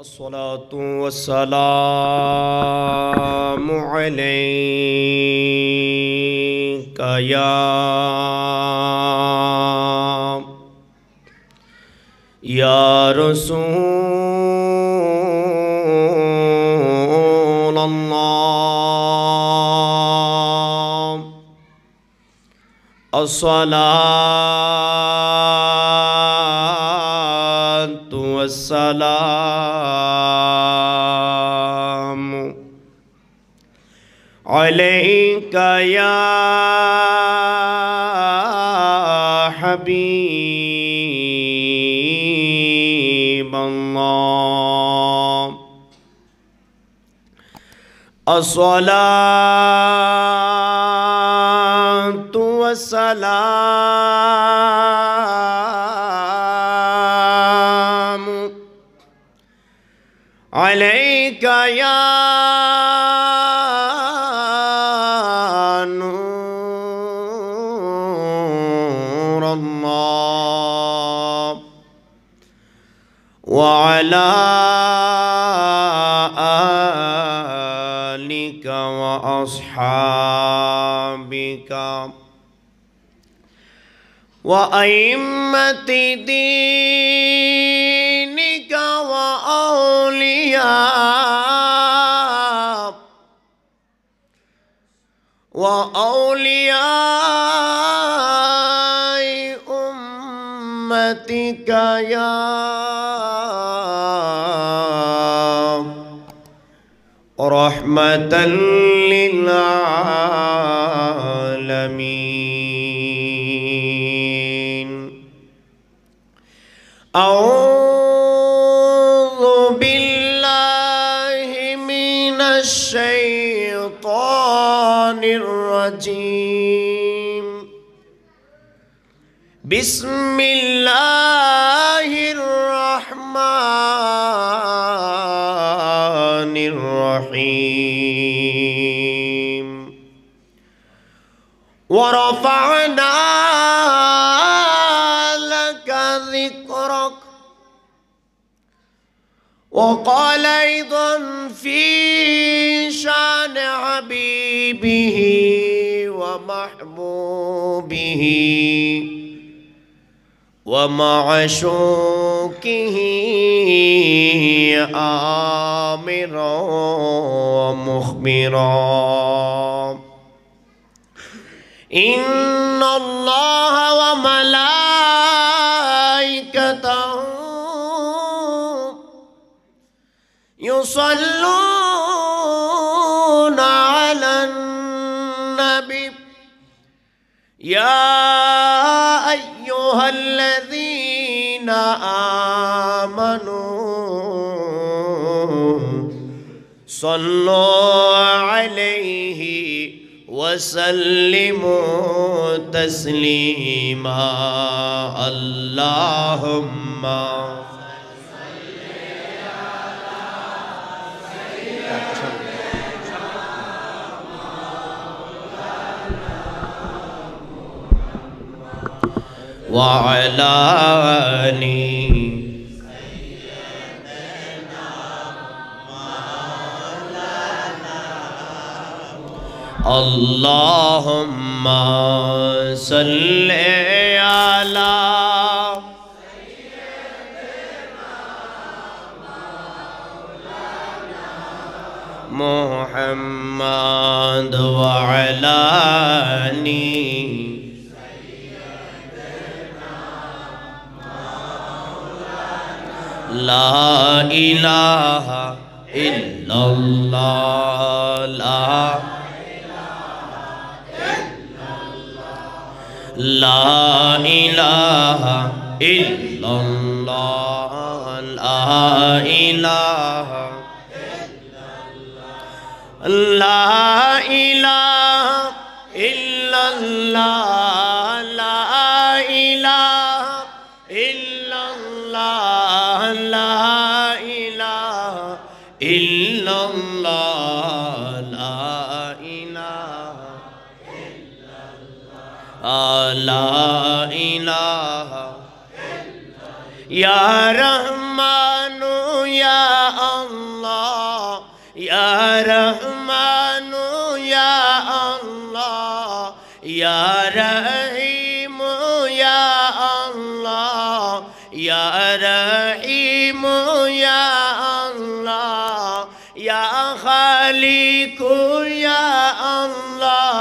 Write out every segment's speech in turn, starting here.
अस्सलातु वस्सलामु अलैका या रसूलल्लाह। अस्सलातु वस्सलामु अलैका या हबीबल्लाह। अस्सलातु वस्सलामु अलैका या नूरल्लाह व अला आलिका व अस्हाबिका व अइम्मति दीनिका व औलिया व औलिया उम्मतिका या रहमतल लिल आलमीन। औज़ु बिल्लाहि मिनश शैतानिर रजीम। बिस्मिल्लाहिर रहमानिर रहीम। व रफ़अना लका ज़िक्रक। वक़ाल अय्ज़न फ़ी शान हबीबिही व महबूबिही व मअशूक़िही आमिरा व मुख़बिरा। इन्नल्लाह व मलाइकतहु युसल्लूना अलन नबी या अय्युहल्लज़ीना आमनू सल्लू अलैहि वसल्लिमू तस्लीमा। अल्लाहुम्मा व अला आलि अल्लाहुम्मा सल्ली अला मुहम्मद व अला आलि ला इलाहा इल्लल्लाह ला इलाहा इल्लल्लाह ला इलाहा इल्लल्लाह ला इलाहा इल्लल्लाह ला इलाहा इल्लल्लाह ला इलाहा ला इलाहा या रहमानु या রহমানু ইয়া আল্লাহ ইয়া রহিমু ইয়া আল্লাহ ইয়া রহিমু ইয়া আল্লাহ ইয়া খালিকু ইয়া আল্লাহ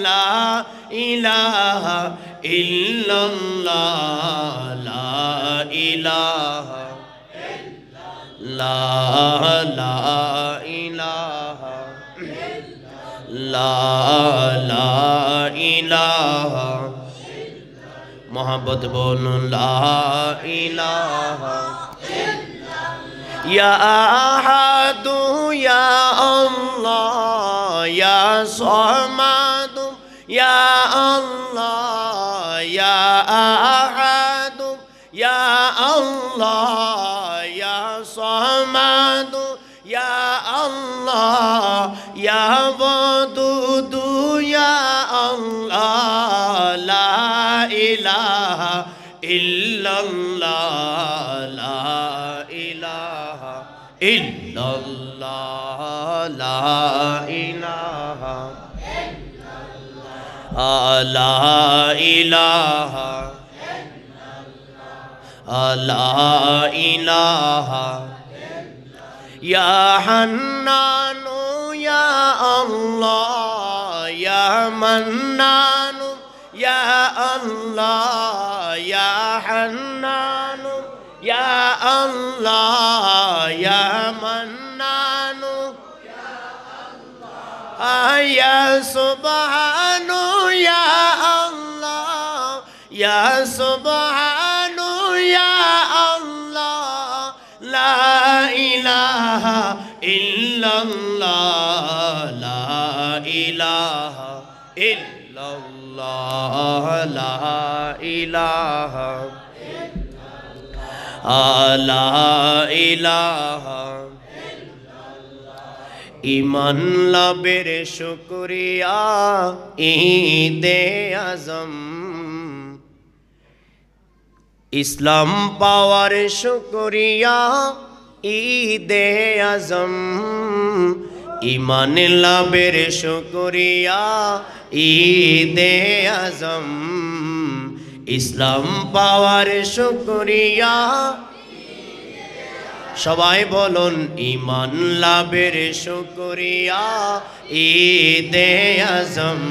লা ইলাহা ইল্লাল্লাহ লা ইলাহা লা ইলাহা লা ইলাহা মোহাম্মদ বলুন লা ইলাহা ইয়া আহাদু ইয়া আল্লাহ ইয়া সামাদু ইয়া আল্লাহ ইয়া আহাদু ইয়া আল্লাহ ইয়া সামাদু ইয়া আল্লাহ ইয়া ওয়াদুদু ইয়া আল্লাহ লা ইলাহা ইল্লাল্লাহ লা ইলাহা ইল্লাল্লাহ লা ইলাহা লা ইলাহা লা ইলাহা ইয়া হান্নানু ইয়া আল্লাহ ইয়া মান্নানু ইয়া আল্লাহ ইয়া হান্নানু ইয়া আল্লাহ ইয়া মান্নানু ইয়া সুবহানু ইয়া আল্লাহ ইয়া সুবহানু ইয়া আল্লাহ লা ইলাহা ইল্লাল্লাহ লা ইলাহা ইল্লাল্লাহ লা ইলাহা লা ইলাহা ইমান লাভের শুকরিয়া ঈদে আজম ইসলাম পাওয়ার শুকরিয়া ঈদে আজম ইমান লাভের শুকরিয়া ঈদে আজম ইসলাম পাওয়ার শুকরিয়া সবাই বলুন ইমান লাভের শুকরিয়া ঈদে আজম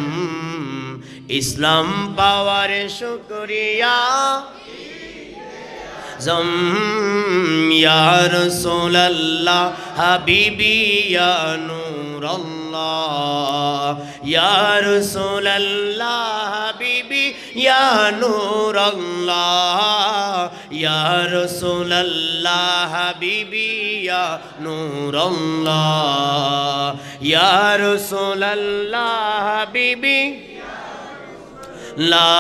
ইসলাম পাওয়ার শুকরিয়া জম ইয়া রাসূলুল্লাহ হাবিবি ইয়া নূরুল্লাহ ইয়া রাসূলুল্লাহ হাবিবি ইয়া নূরুল্লাহ ইয়া রাসূলুল্লাহ হাবিবি ইয়া নূরুল্লাহ ইয়া রাসূলুল্লাহ হাবিবি লা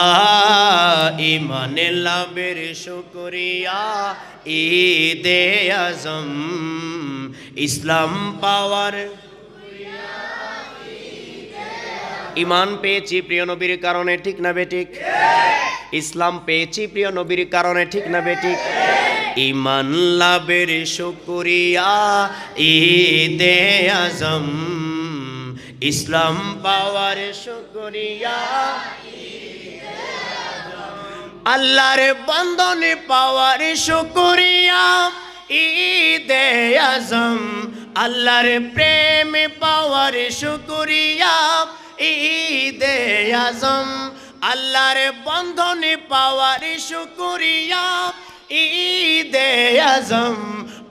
ইমান লাভের শুকরিয়া ঈদে আজম ইসলাম পাওয়ার ইমান পেয়েছি প্রিয় নবীর কারণে ঠিক না বেঠিক ইসলাম পেয়েছি প্রিয় নবীর কারণে ঠিক না বেঠিক ইমান লাভের শুকরিয়া ঈদে আজম ইসলাম পাওয়ার শুকরিয়া আল্লাহর বন্ধনে পাওয়ার শুকরিয়া ঈদে আজম আল্লাহর প্রেমে পাওয়ার শুকরিয়া ঈদে আজম আল্লাহর বন্ধনে পাওয়ার শুকরিয়া ঈদে আজম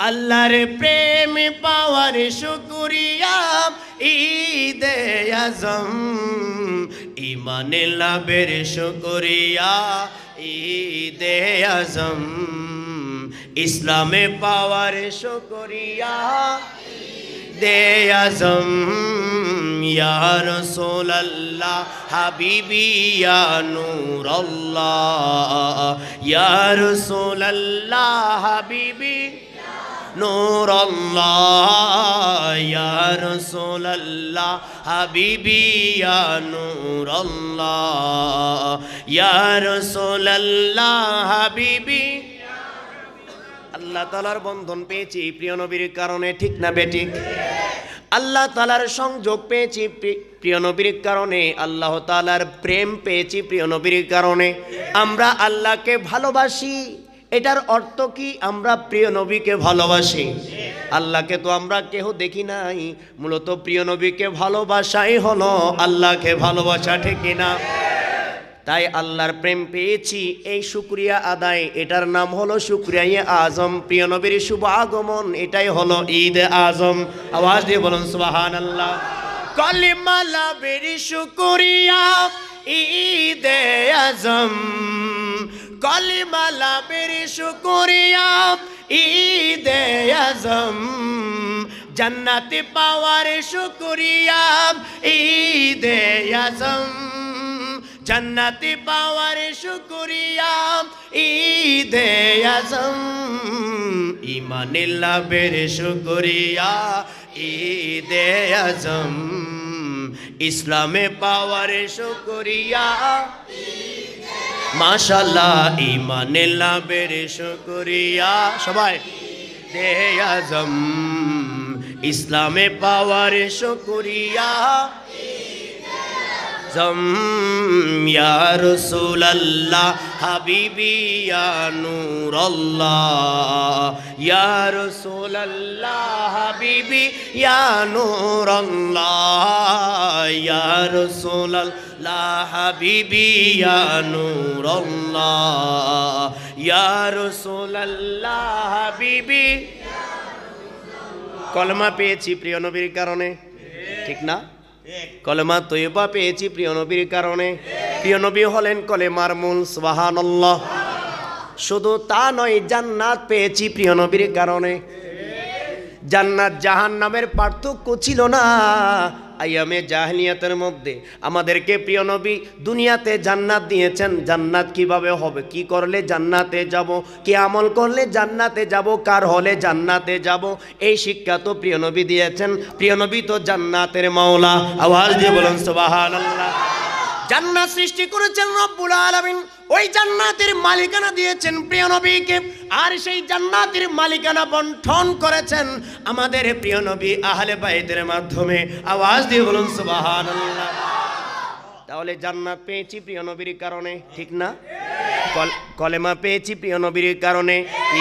আল্লাহর প্রেমে পাওয়ার শুকরিয়া ঈদে আজম ইমান লাভের শুকরিয়া ঈদে আজম ইসলামে পাওয়ার শুকরিয়া ঈদে আজম ইয়া রাসূলুল্লাহ হাবিবি ইয়া নূরুল্লাহ ইয়া রাসূলুল্লাহ হাবিবি নূরুল্লাহ ইয়া রাসূলুল্লাহ হাবিবি ইয়া নূরুল্লাহ ইয়া রাসূলুল্লাহ হাবিবি আল্লাহ তাআলার বন্ধন পেয়েছি প্রিয় নবীর কারণে ঠিক না বেঠিক আল্লাহ তাআলার সংযোগ পেয়েছি প্রিয় নবীর কারণে, আল্লাহ তাআলার প্রেম পেয়েছি প্রিয় নবীর কারণে। আমরা আল্লাহকে ভালোবাসি, এটার অর্থ কি? আমরা প্রিয় নবীকে ভালোবাসি। আল্লাহকে তো আমরা কেহ দেখি নাই, মূলত প্রিয় নবীকে ভালোবাসাই হলো আল্লাহকে ভালোবাসা, ঠিক না? তাই আল্লাহর প্রেম পেয়েছি, এই শুকরিয়া আদায়, এটার নাম হলো শুকরিয়া আজম। প্রিয় নবীর শুভ আগমন, এটাই হলো ঈদ আজম। আওয়াজ দিয়ে বলুন সুবহানাল্লাহ। কলিমা লাভের শুকরিয়া ঈদ আজম, কলিমা লাভের শুকরিয়া ঈদ আজম, জান্নাতে পাওয়ার শুকরিয়া ঈদ আজম, জান্নাতে পাওয়ার শুকরিয়া ঈদ আজম, ঈমানের লাভের শুকরিয়া ঈদ আজম, ইসলামে পাওয়ার শুকরিয়া মাশাআল্লাহ, ঈমানের লাভের শুকরিয়া সবাই ঈদ আজম, ইসলামে পাওয়ার শুকরিয়া ইয়া রাসূলুল্লাহ হাবিবি ইয়া নূরুল্লাহ, ইয়া রাসূলুল্লাহ হাবিবি ইয়া নূরুল্লাহ, ইয়া রাসূলুল্লাহ হাবিবি ইয়া নূরুল্লাহ, ইয়া রাসূলুল্লাহ হাবিবি। কলমা পেয়েছি প্রিয় নবীর কারণে, ঠিক না? কলেমা তৈয়বা পেয়েছি প্রিয় নবীর কারণে। প্রিয় নবী হলেন কলেমার মূল, সুবহানাল্লাহ। শুধু তা নয়, জান্নাত পেয়েছি প্রিয় নবীর কারণে। জান্নাত জাহান্নামের পার্থক্য ছিল না আইয়ামে জাহেলিয়াতের মধ্যে। আমাদেরকে প্রিয় নবী দুনিয়াতে জান্নাত দিয়েছেন। জান্নাত কিভাবে হবে, কি করলে জান্নাতে যাব, কি আমল করলে জান্নাতে যাব, কার হলে জান্নাতে যাব, এই শিক্ষা তো প্রিয় নবী দিয়েছেন। প্রিয় নবী তো জান্নাতের মাওলা। আওয়াজ দিয়ে বলুন সুবহানাল্লাহ। জান্নাত সৃষ্টি করেছেন রব্বুল আলামিন, ওই জান্নাতের মালিকানা দিয়েছেন প্রিয় নবীকে, আর সেই জান্নাতের মালিকানা বন্টন করেছেন আমাদের প্রিয় নবী আহলে বাইতের মাধ্যমে। আওয়াজ দিয়ে বলুন সুবহানাল্লাহ। তাহলে জান্নাত পেয়েছি প্রিয় নবীর কারণে, ঠিক না? কলেমা পেয়েছি প্রিয় নবীর কারণে,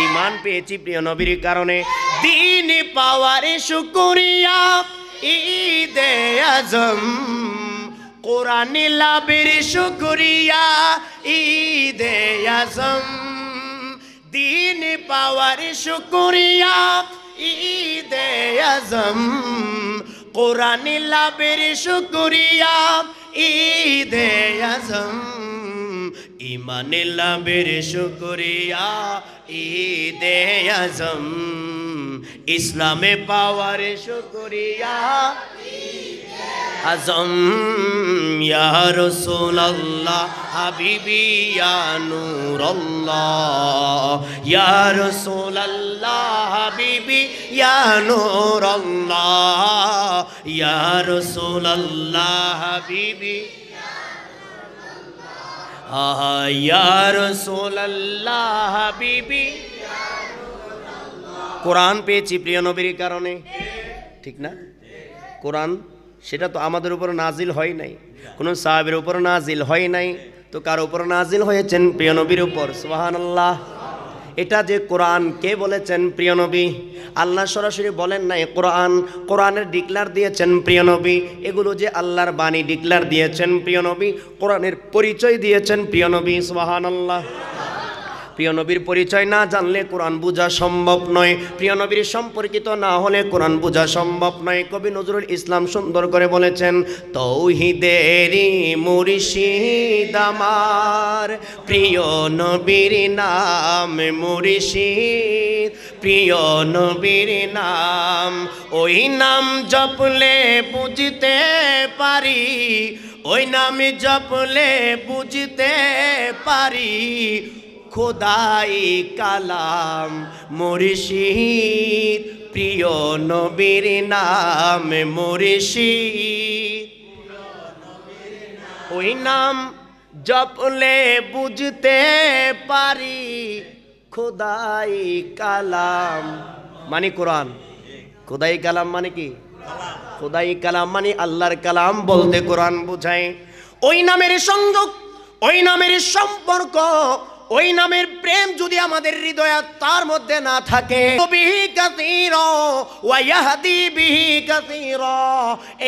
ঈমান পেয়েছি প্রিয় নবীর কারণে, দ্বীন পাওয়ার শুকরিয়া ঈদ আজম, কোরআন লাভের শুকরিয়া ঈদ আজম, দ্বীন পাওয়ার শুকরিয়া ঈদ আজম, কোরআন লাভের শুকরিয়া ঈদ আজম, ঈমান লাভের শুকরিয়া ঈদ আজম, ইসলামে পাওয়ার শুকরিয়া আজম, ইয়া রাসূলুল্লাহ হাবিবি ইয়া নূরুল্লাহ, ইয়া রাসূলুল্লাহ হাবিবি ইয়া নূরুল্লাহ, ইয়া রাসূলুল্লাহ হাবিবি ইয়া রাসূলুল্লাহ হাবিবি। কোরআন পেয়েছি প্রিয় নবীর কারণে, ঠিক না? কোরআন সেটা তো আমাদের উপর নাজিল হয় নাই, কোনো সাহাবীর উপর নাজিল হয় নাই, তো কার উপর নাজিল হয়েছেন? প্রিয় নবীর উপর। সুবহানাল্লাহ। এটা যে কোরআন, কে বলেছেন? প্রিয় নবী। আল্লাহ সরাসরি বলেন নাই কোরআন, কোরআনের ডিক্লার দিয়েছেন প্রিয় নবী। এগুলো যে আল্লাহর বাণী, ডিক্লার দিয়েছেন প্রিয় নবী, কোরআনের পরিচয় দিয়েছেন প্রিয় নবী। সুবহানাল্লাহ। প্রিয় নবীর পরিচয় না জানলে কোরআন বোঝা সম্ভব নয়, প্রিয় নবীর সম্পর্কিত না হলে কোরআন বোঝা সম্ভব নয়। কবি নজরুল ইসলাম সুন্দর করে বলেছেন, তৌহিদেরই মুর্শিদ আমার, প্রিয় নবীর নাম মুর্শিদ, প্রিয় নবীর নাম, ওই নাম জপলে বুঝতে পারি, ওই নাম জপলে বুঝতে পারি, খোদাই কালাম মুর্শিদ, প্রিয় নবীর নাম মুর্শিদ, ওই নাম জপলে বুঝতে পারি, খোদাই কালাম মানে কোরআন। খোদাই কালাম মানে কি? খুদাই কালাম মানে আল্লাহর কালাম বলতে কোরআন বোঝায়। ওই নামের সংযোগ, ওই নামের সম্পর্ক, ওই নামের প্রেম যদি আমাদের হৃদয়ে তার মধ্যে না থাকে, বিহি কাসীরা ওয়া ইয়াহদি বিহি কাসীরা,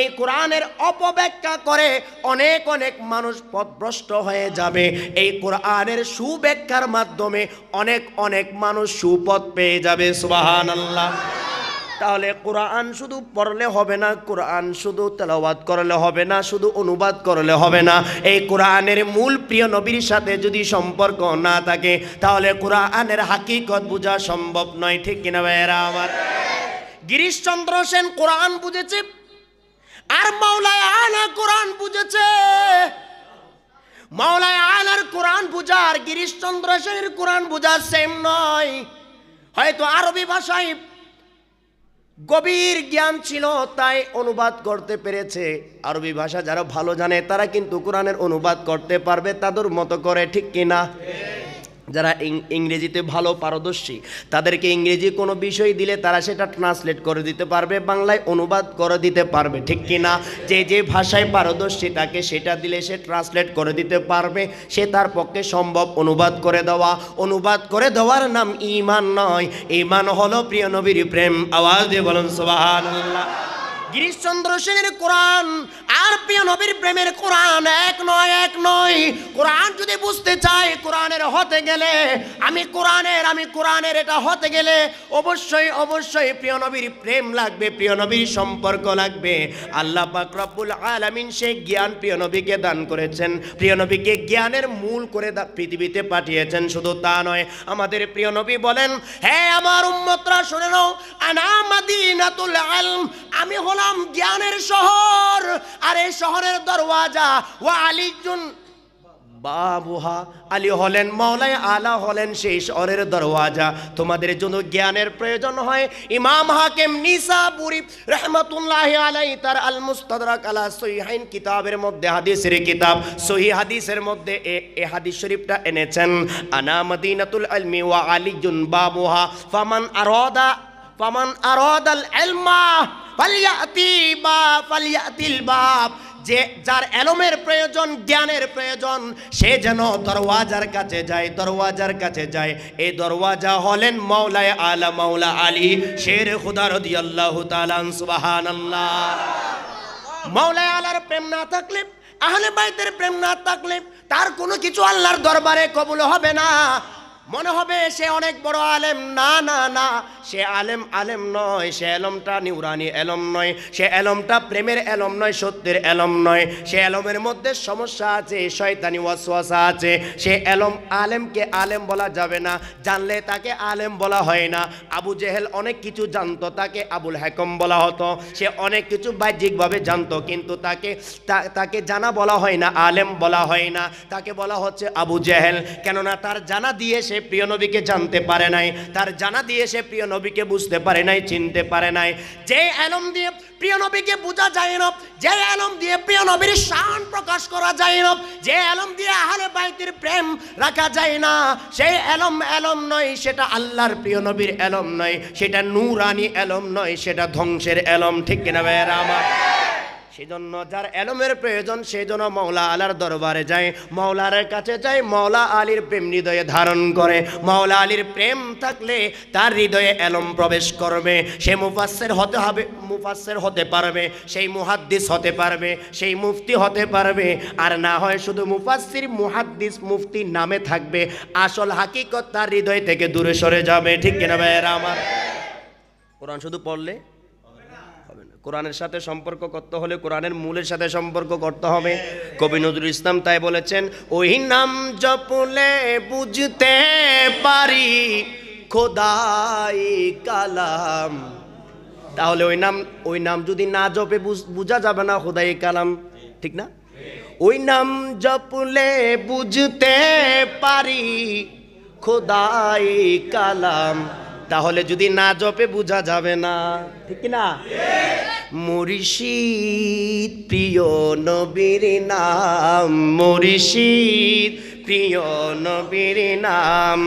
এই কোরআনের অপব্যাখ্যা করে অনেক অনেক মানুষ পথভ্রষ্ট হয়ে যাবে। এই কোরআনের সুব্যাখ্যার মাধ্যমে অনেক অনেক মানুষ সুপথ পেয়ে যাবে। সুবহানাল্লাহ। তাহলে কোরআন শুধু পড়লে হবে না, কোরআন শুধু তেলাওয়াত করলে হবে না, শুধু অনুবাদ করলে হবে না। এই কোরআনের মূল প্রিয় নবীর সাথে যদি সম্পর্ক না থাকে তাহলে কোরআনের হাকিকত বোঝা সম্ভব নয়। ঠিক কিনা ভাইয়েরা আমার? গিরিশচন্দ্র সেন কোরআন বুঝেছে আর মাওলানা আলা কোরআন বুঝেছে। মাওলানা আলার কোরআন বুঝা আর গিরিশচন্দ্র সেনের কোরআন বুঝা সেম নয়। হয়তো আরবি ভাষায় গভীর জ্ঞান ছিল তাই অনুবাদ করতে পেরেছে। আরবি ভাষা যারা ভালো জানে তারা কিন্তু কোরআনের অনুবাদ করতে পারবে তাদের মতো করে। ঠিক কিনা? যারা ইংরেজিতে ভালো পারদর্শী তাদেরকে ইংরেজি কোনো বিষয় দিলে তারা সেটা ট্রান্সলেট করে দিতে পারবে, বাংলায় অনুবাদ করে দিতে পারবে। ঠিক কিনা? যে যে ভাষায় পারদর্শী তাকে সেটা দিলে সে ট্রান্সলেট করে দিতে পারবে, সে তার পক্ষে সম্ভব অনুবাদ করে দেওয়া। অনুবাদ করে দেওয়ার নাম ঈমান নয়, ঈমান হলো প্রিয় নবীর প্রেম। আওয়াজ দিয়ে বলুন সুবহানাল্লাহ। গিরিশচন্দ্র সেনের কোরআন আর প্রিয় নবীর প্রেমের কোরআন এক নয়, এক নয়। কোরআন যদি বুঝতে চাই, কোরআনের হতে গেলে আমি কোরআনের এটা হতে গেলে অবশ্যই অবশ্যই প্রিয় নবীর প্রেম লাগবে, প্রিয় নবীর সম্পর্ক লাগবে। আল্লাহ পাক রব্বুল আলামিন সেই জ্ঞান প্রিয় নবীকে দান করেছেন, প্রিয় নবীকে জ্ঞানের মূল করে পৃথিবীতে পাঠিয়েছেন। শুধু তা নয়, আমাদের প্রিয় নবী বলেন, হে আমার উম্মতরা শুনে নাও, আনা মাদিনাতুল ইলম, আমি হলাম জ্ঞানের শহর আর এই শহরের দরওয়াজা। ওয়া আলীজুন বাবুহা, আলী হলেন মাওলানা আলা হলেন সেই শহরের দরওয়াজা। তোমাদের জন্য জ্ঞানের প্রয়োজন হয়। ইমাম হাকিম নিসাবুরি রাহমাতুল্লাহি আলাইহি তার আল মুস্তাদরাক আলা সহিহাইন কিতাবের মধ্যে, হাদিসের কিতাব সহিহ হাদিসের মধ্যে এই হাদিস শরীফটা এনেছেন, আনা মাদিনাতুল ইলমি ওয়া আলীজুন বাবুহা ফামান আরাদাল ইলমা ফালিয়াতিল বাব, যে যার এলমের প্রয়োজন, জ্ঞানের প্রয়োজন, সে যেন দরওয়াজার কাছে যায়, দরওয়াজার কাছে যায়। এই দরওয়াজা হলেন মাওলানা আলা মাওলা আলী শের খুদা রাদিয়াল্লাহু তাআলা। সুবহানাল্লাহ। মাওলানা আলার প্রেম না থাকলে, আহলে বাইতের প্রেম না থাকলে তার কোনো কিছু আল্লাহর দরবারে কবুল হবে না। মনে হবে সে অনেক বড় আলেম। না না না, সে আলেম নয়, সে এলমটা নিউরানি এলম নয়, সে এলমটা প্রেমের এলম নয়, সত্যের এলম নয়। সে এলমের মধ্যে সমস্যা আছে, শয়তানি ওয়াসওয়াসা আছে। সে আলেমকে আলেম বলা যাবে না, জানলে তাকে আলেম বলা হয় না। আবু জেহেল অনেক কিছু জানতো, তাকে আবুল হাকম বলা হতো। সে অনেক কিছু বাহ্যিকভাবে জানতো, কিন্তু তাকে জানা বলা হয় না, আলেম বলা হয় না, তাকে বলা হচ্ছে আবু জেহেল। কেননা তার জানা দিয়ে সে প্রিয় নবীকে জানতে পারে নাই, তার জানা দিয়ে সে প্রিয় নবীকে বুঝতে পারে নাই, চিনতে পারে নাই। যে এলম দিয়ে প্রিয় নবীকে বোঝা যায় না, যে এলম দিয়ে প্রিয় নবীর শান প্রকাশ করা যায় না, যে এলম দিয়ে আহলে বাইতের প্রেম রাখা যায় না, সেই এলম নয়, সেটা আল্লাহর প্রিয় নবীর এলম নয়, সেটা নূরানি এলম নয়, সেটা ধ্বংসের এলম। ঠিক কিনা ভাইয়েরা আমার? সেজন্য যার এলমের প্রয়োজন সেজন্য মাওলা আলার দরবারে যায়, মাওলার কাছে যায়, মাওলা আলীর প্রেম হৃদয়ে ধারণ করে। মাওলা আলীর প্রেম থাকলে তার হৃদয়ে এলম প্রবেশ করবে। সে মুফাসসির হতে পারবে, সেই মুহাদ্দিস হতে পারবে, সেই মুফতি হতে পারবে। আর না হয় শুধু মুফাসসির, মুহাদ্দিস, মুফতি নামে থাকবে, আসল হাকিকত তার হৃদয় থেকে দূরে সরে যাবে। ঠিক কিনা ভাইয়েরা আমার? কোরআন শুধু পড়লে কোরআনের সাথে সম্পর্ক করতে হলে কোরআনের মূলের সাথে সম্পর্ক করতে হবে। কবি নজরুল ইসলাম তাই বলেছেন, ওই নাম জপলে বুঝতে পারি খোদাই কালাম। তাহলে ওই নাম যদি না জপে বুঝা যাবে না খোদাই কালাম। ঠিক না? ওই নাম জপলে বুঝতে পারি খোদাই কালাম, তাহলে যদি না জপে বোঝা যাবে না। ঠিক না? মুর্শিদ প্রিয় নবীর নাম, মুর্শিদ প্রিয় নবীর নাম,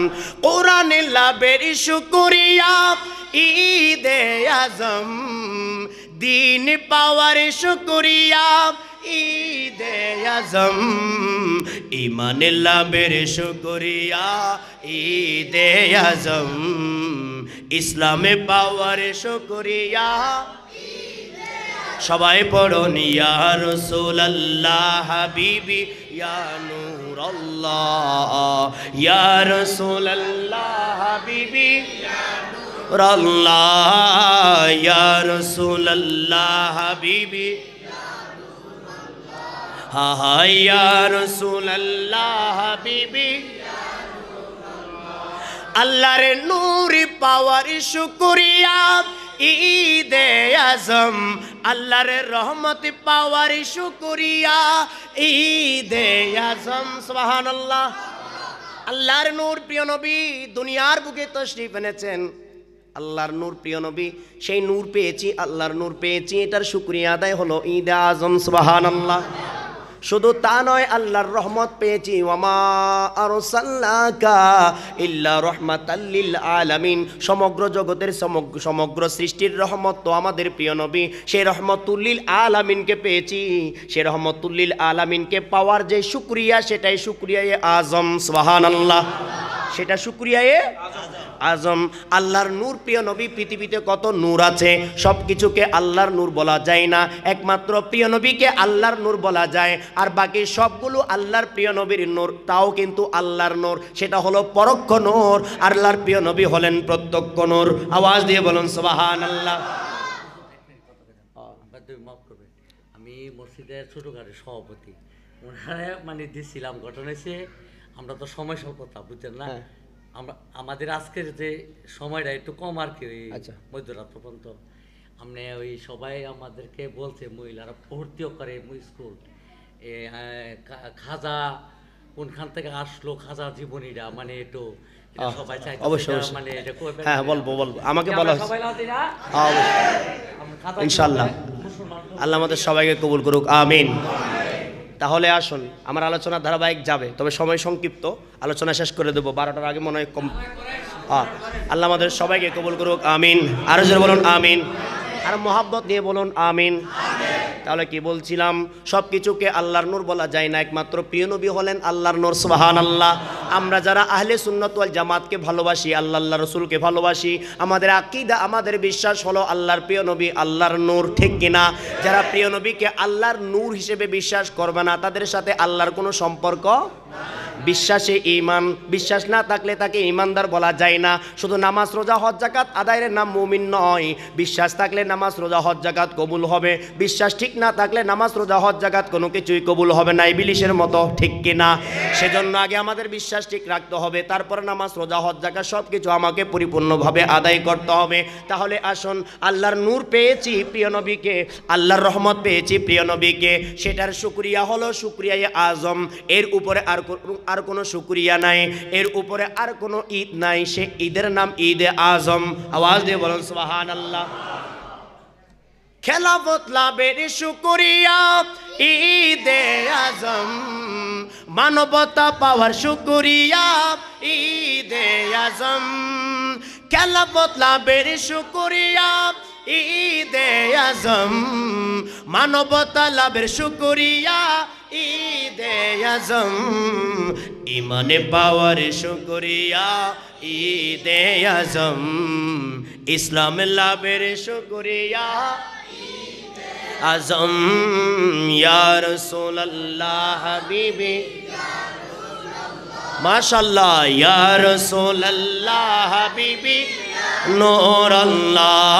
কোরআন লাভের শুকরিয়া ঈদে আজম, দিন পাওয়ার শুকরিয়া ঈদে আজম, ঈমান লাভের শুকরিয়া ঈদে আজম, ইসলামে পাওয়ার শুকরিয়া। সবাই পড়ুন ইয়া রাসূলুল্লাহ হাবিবি ইয়া নূরাল্লাহ, ইয়া রাসূলুল্লাহ হাবিবি ইয়া নূরাল্লাহ, ইয়া রাসূলুল্লাহ হাবিবি ইয়া নূরাল্লাহ, হা হা ইয়া রাসূলুল্লাহ হাবিবি ইয়া নূরাল্লাহ। আল্লাহর নূর পাওয়ার শুকরিয়া ঈদে আজম, আল্লাহর রহমত পাওয়ার শুকরিয়া ঈদে আজম। সুবহানাল্লাহ। আল্লাহর নূর প্রিয় নবী দুনিয়ার বুকে তশরিফ এনেছেন। আল্লাহর নূর প্রিয় নবী, সেই নূর পেয়েছি, আল্লাহর নূর পেয়েছি, এটার শুকরিয়া আদায় হলো ঈদে আজম। সুবহানাল্লাহ। শুধু তা নয়, আল্লাহর রহমত পেয়েছি, ওয়ামা আরসালনাকা ইল্লা রাহমাতাল লিল আলামিন, সমগ্র জগতের সমগ্র সৃষ্টির রহমত তো আমাদের প্রিয় নবী, সেই রহমতুল লিল আলামিনকে পেয়েছি। সেই রহমতুল লিল আলামিনকে পাওয়ার যে শুকরিয়া, সেটাই শুকরিয়ায়ে আজম। সুবহানাল্লাহ। সেটা শুকরিয়ায়ে আজম। আল্লাহর নূর প্রিয় নবী, পৃথিবীতে কত নূর আছে, সব কিছুকে আল্লাহর নূর বলা যায় না, একমাত্র প্রিয় নবীকে আল্লাহর নূর বলা যায়। আর বাকি সবগুলো আল্লাহর প্রিয় নবীর নূর, তাও কিন্তু আল্লাহর নূর, সেটা হলো পরোক্ষ নূর। আল্লাহর প্রিয় নবী হলেন প্রত্যক্ষ নূর। আওয়াজ দিয়ে বলুন সুবহানাল্লাহ। আমি মসজিদের ছোটখাটো সভাপতি, ওনারা মানে দিচ্ছিলাম। ঘটনা হয়েছে, আমরা তো সময় স্বল্পতা, বুঝছেন না, আমরা আমাদের আজকের যে সময়টা একটু কম আর কি, ওই মধ্যরাত্র পর্যন্ত। আমরা ওই সবাই আমাদেরকে বলছে, মহিলারা ভর্তিও করে স্কুল, খাজা কোনখান থেকে আসলো, খাজা জীবনীরা, মানে একটু সবাই চাই মানে এটা করবে। হ্যাঁ, বলবো আমাকে বলা ইনশাআল্লাহ। আল্লাহ আমাদের সবাইকে কবুল করুক, আমিন। তাহলে আসুন, আমার আলোচনা ধারাবাহিক যাবে, তবে সময় সংক্ষিপ্ত, আলোচনা শেষ করে দেবো 12টার আগে মনে হয় কম। আল্লাহ আমাদের সবাইকে কবুল করুক, আমিন। আরো জোরে বলুন আমিন, আর মোহাব্বত নিয়ে বলুন আমিন। তাহলে কি বলছিলাম, সব কিছুকে আল্লাহর নূর বলা যায় না, একমাত্র প্রিয় নবী হলেন আল্লাহর নূর। সুবহানাল্লাহ। আমরা যারা আহলে সুন্নাত ওয়াল জামাতকে ভালোবাসি, আল্লাহ রাসূলকে ভালোবাসি, আমাদের আকীদা, আমাদের বিশ্বাস হলো আল্লাহর প্রিয় নবী আল্লাহর নূর, ঠিক কিনা? যারা প্রিয় নবীকে আল্লাহর নূর হিসেবে বিশ্বাস করবে না, তাদের সাথে আল্লাহর কোনো সম্পর্ক। বিশ্বাসে ঈমান, বিশ্বাস না থাকলে তাকে ঈমানদার বলা যায় না। শুধু নামাজ রোজা হজ যাকাত আদায়ের নাম মুমিন নয়। বিশ্বাস থাকলে নামাজ রোজা হজ যাকাত কবুল হবে, বিশ্বাস ঠিক না থাকলে নামাজ রোজা হজ যাকাত কোনো কিছুই কবুল হবে না, ইবলিসের মতো, ঠিক কিনা? সেজন্য আগে আমাদের বিশ্বাস ঠিক রাখতে হবে, তারপর নামাজ রোজা হজ যাকাত সব কিছু আমাকে পরিপূর্ণভাবে আদায় করতে হবে। তাহলে আসুন, আল্লাহর নূর পেয়েছি প্রিয় নবীকে, আল্লাহর রহমত পেয়েছি প্রিয় নবীকে, সেটার শুকরিয়া হলো শুকরিয়ায়ে আজম। এর উপরে আর কোনো শুকরিয়া নাই, এর উপরে আর কোনো ঈদ নাই, সে ঈদের নাম ঈদে আজম। আওয়াজ দিয়ে বলুন সুবহানাল্লাহ। খেলাফত লাভের শুকরিয়া ঈদে আজম, মানবতা পাওয়ার শুকরিয়া ঈদে আজম। খেলাফত লাভের শুকরিয়া ঈদে আজম, মানবতা লাভের শুকরিয়া ঈদে আজম। ইমানে পাওয়ার শুকরিয়া ঈদে আজম, ইসলাম লাভের শুকরিয়া আজম। ইয়া রাসূলুল্লাহ হাবিবি, মাশাআল্লাহ, ইয়া রাসূলুল্লাহ হাবিবি নূরাল্লাহ,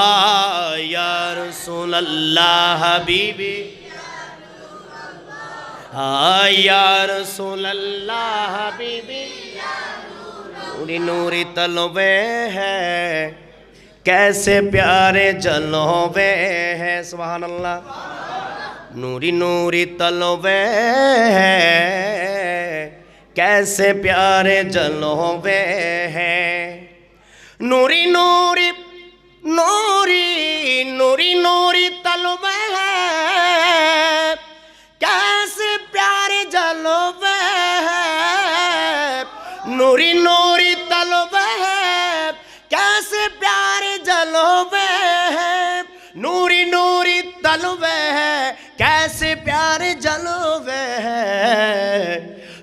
ইয়া রাসূলুল্লাহ হাবিবি, ইয়া রাসূলুল্লাহ হাবিবি। नूरी नूरी तलवे हैं, कैसे प्यारे जलवे हैं। सुभान अल्लाह। नूरी नूरी तलवे हैं, कैसे प्यारे जलवे हैं। नूरी नूरी नूरी नूरी नूरी तलवे हैं, कैसे प्यारे जलवे हैं। नूरी नूरी तलवे हैं, कैसे प्यारे जलवे हैं। नूरी नूरी तलवे हैं, कैसे प्यारे जलवे हैं,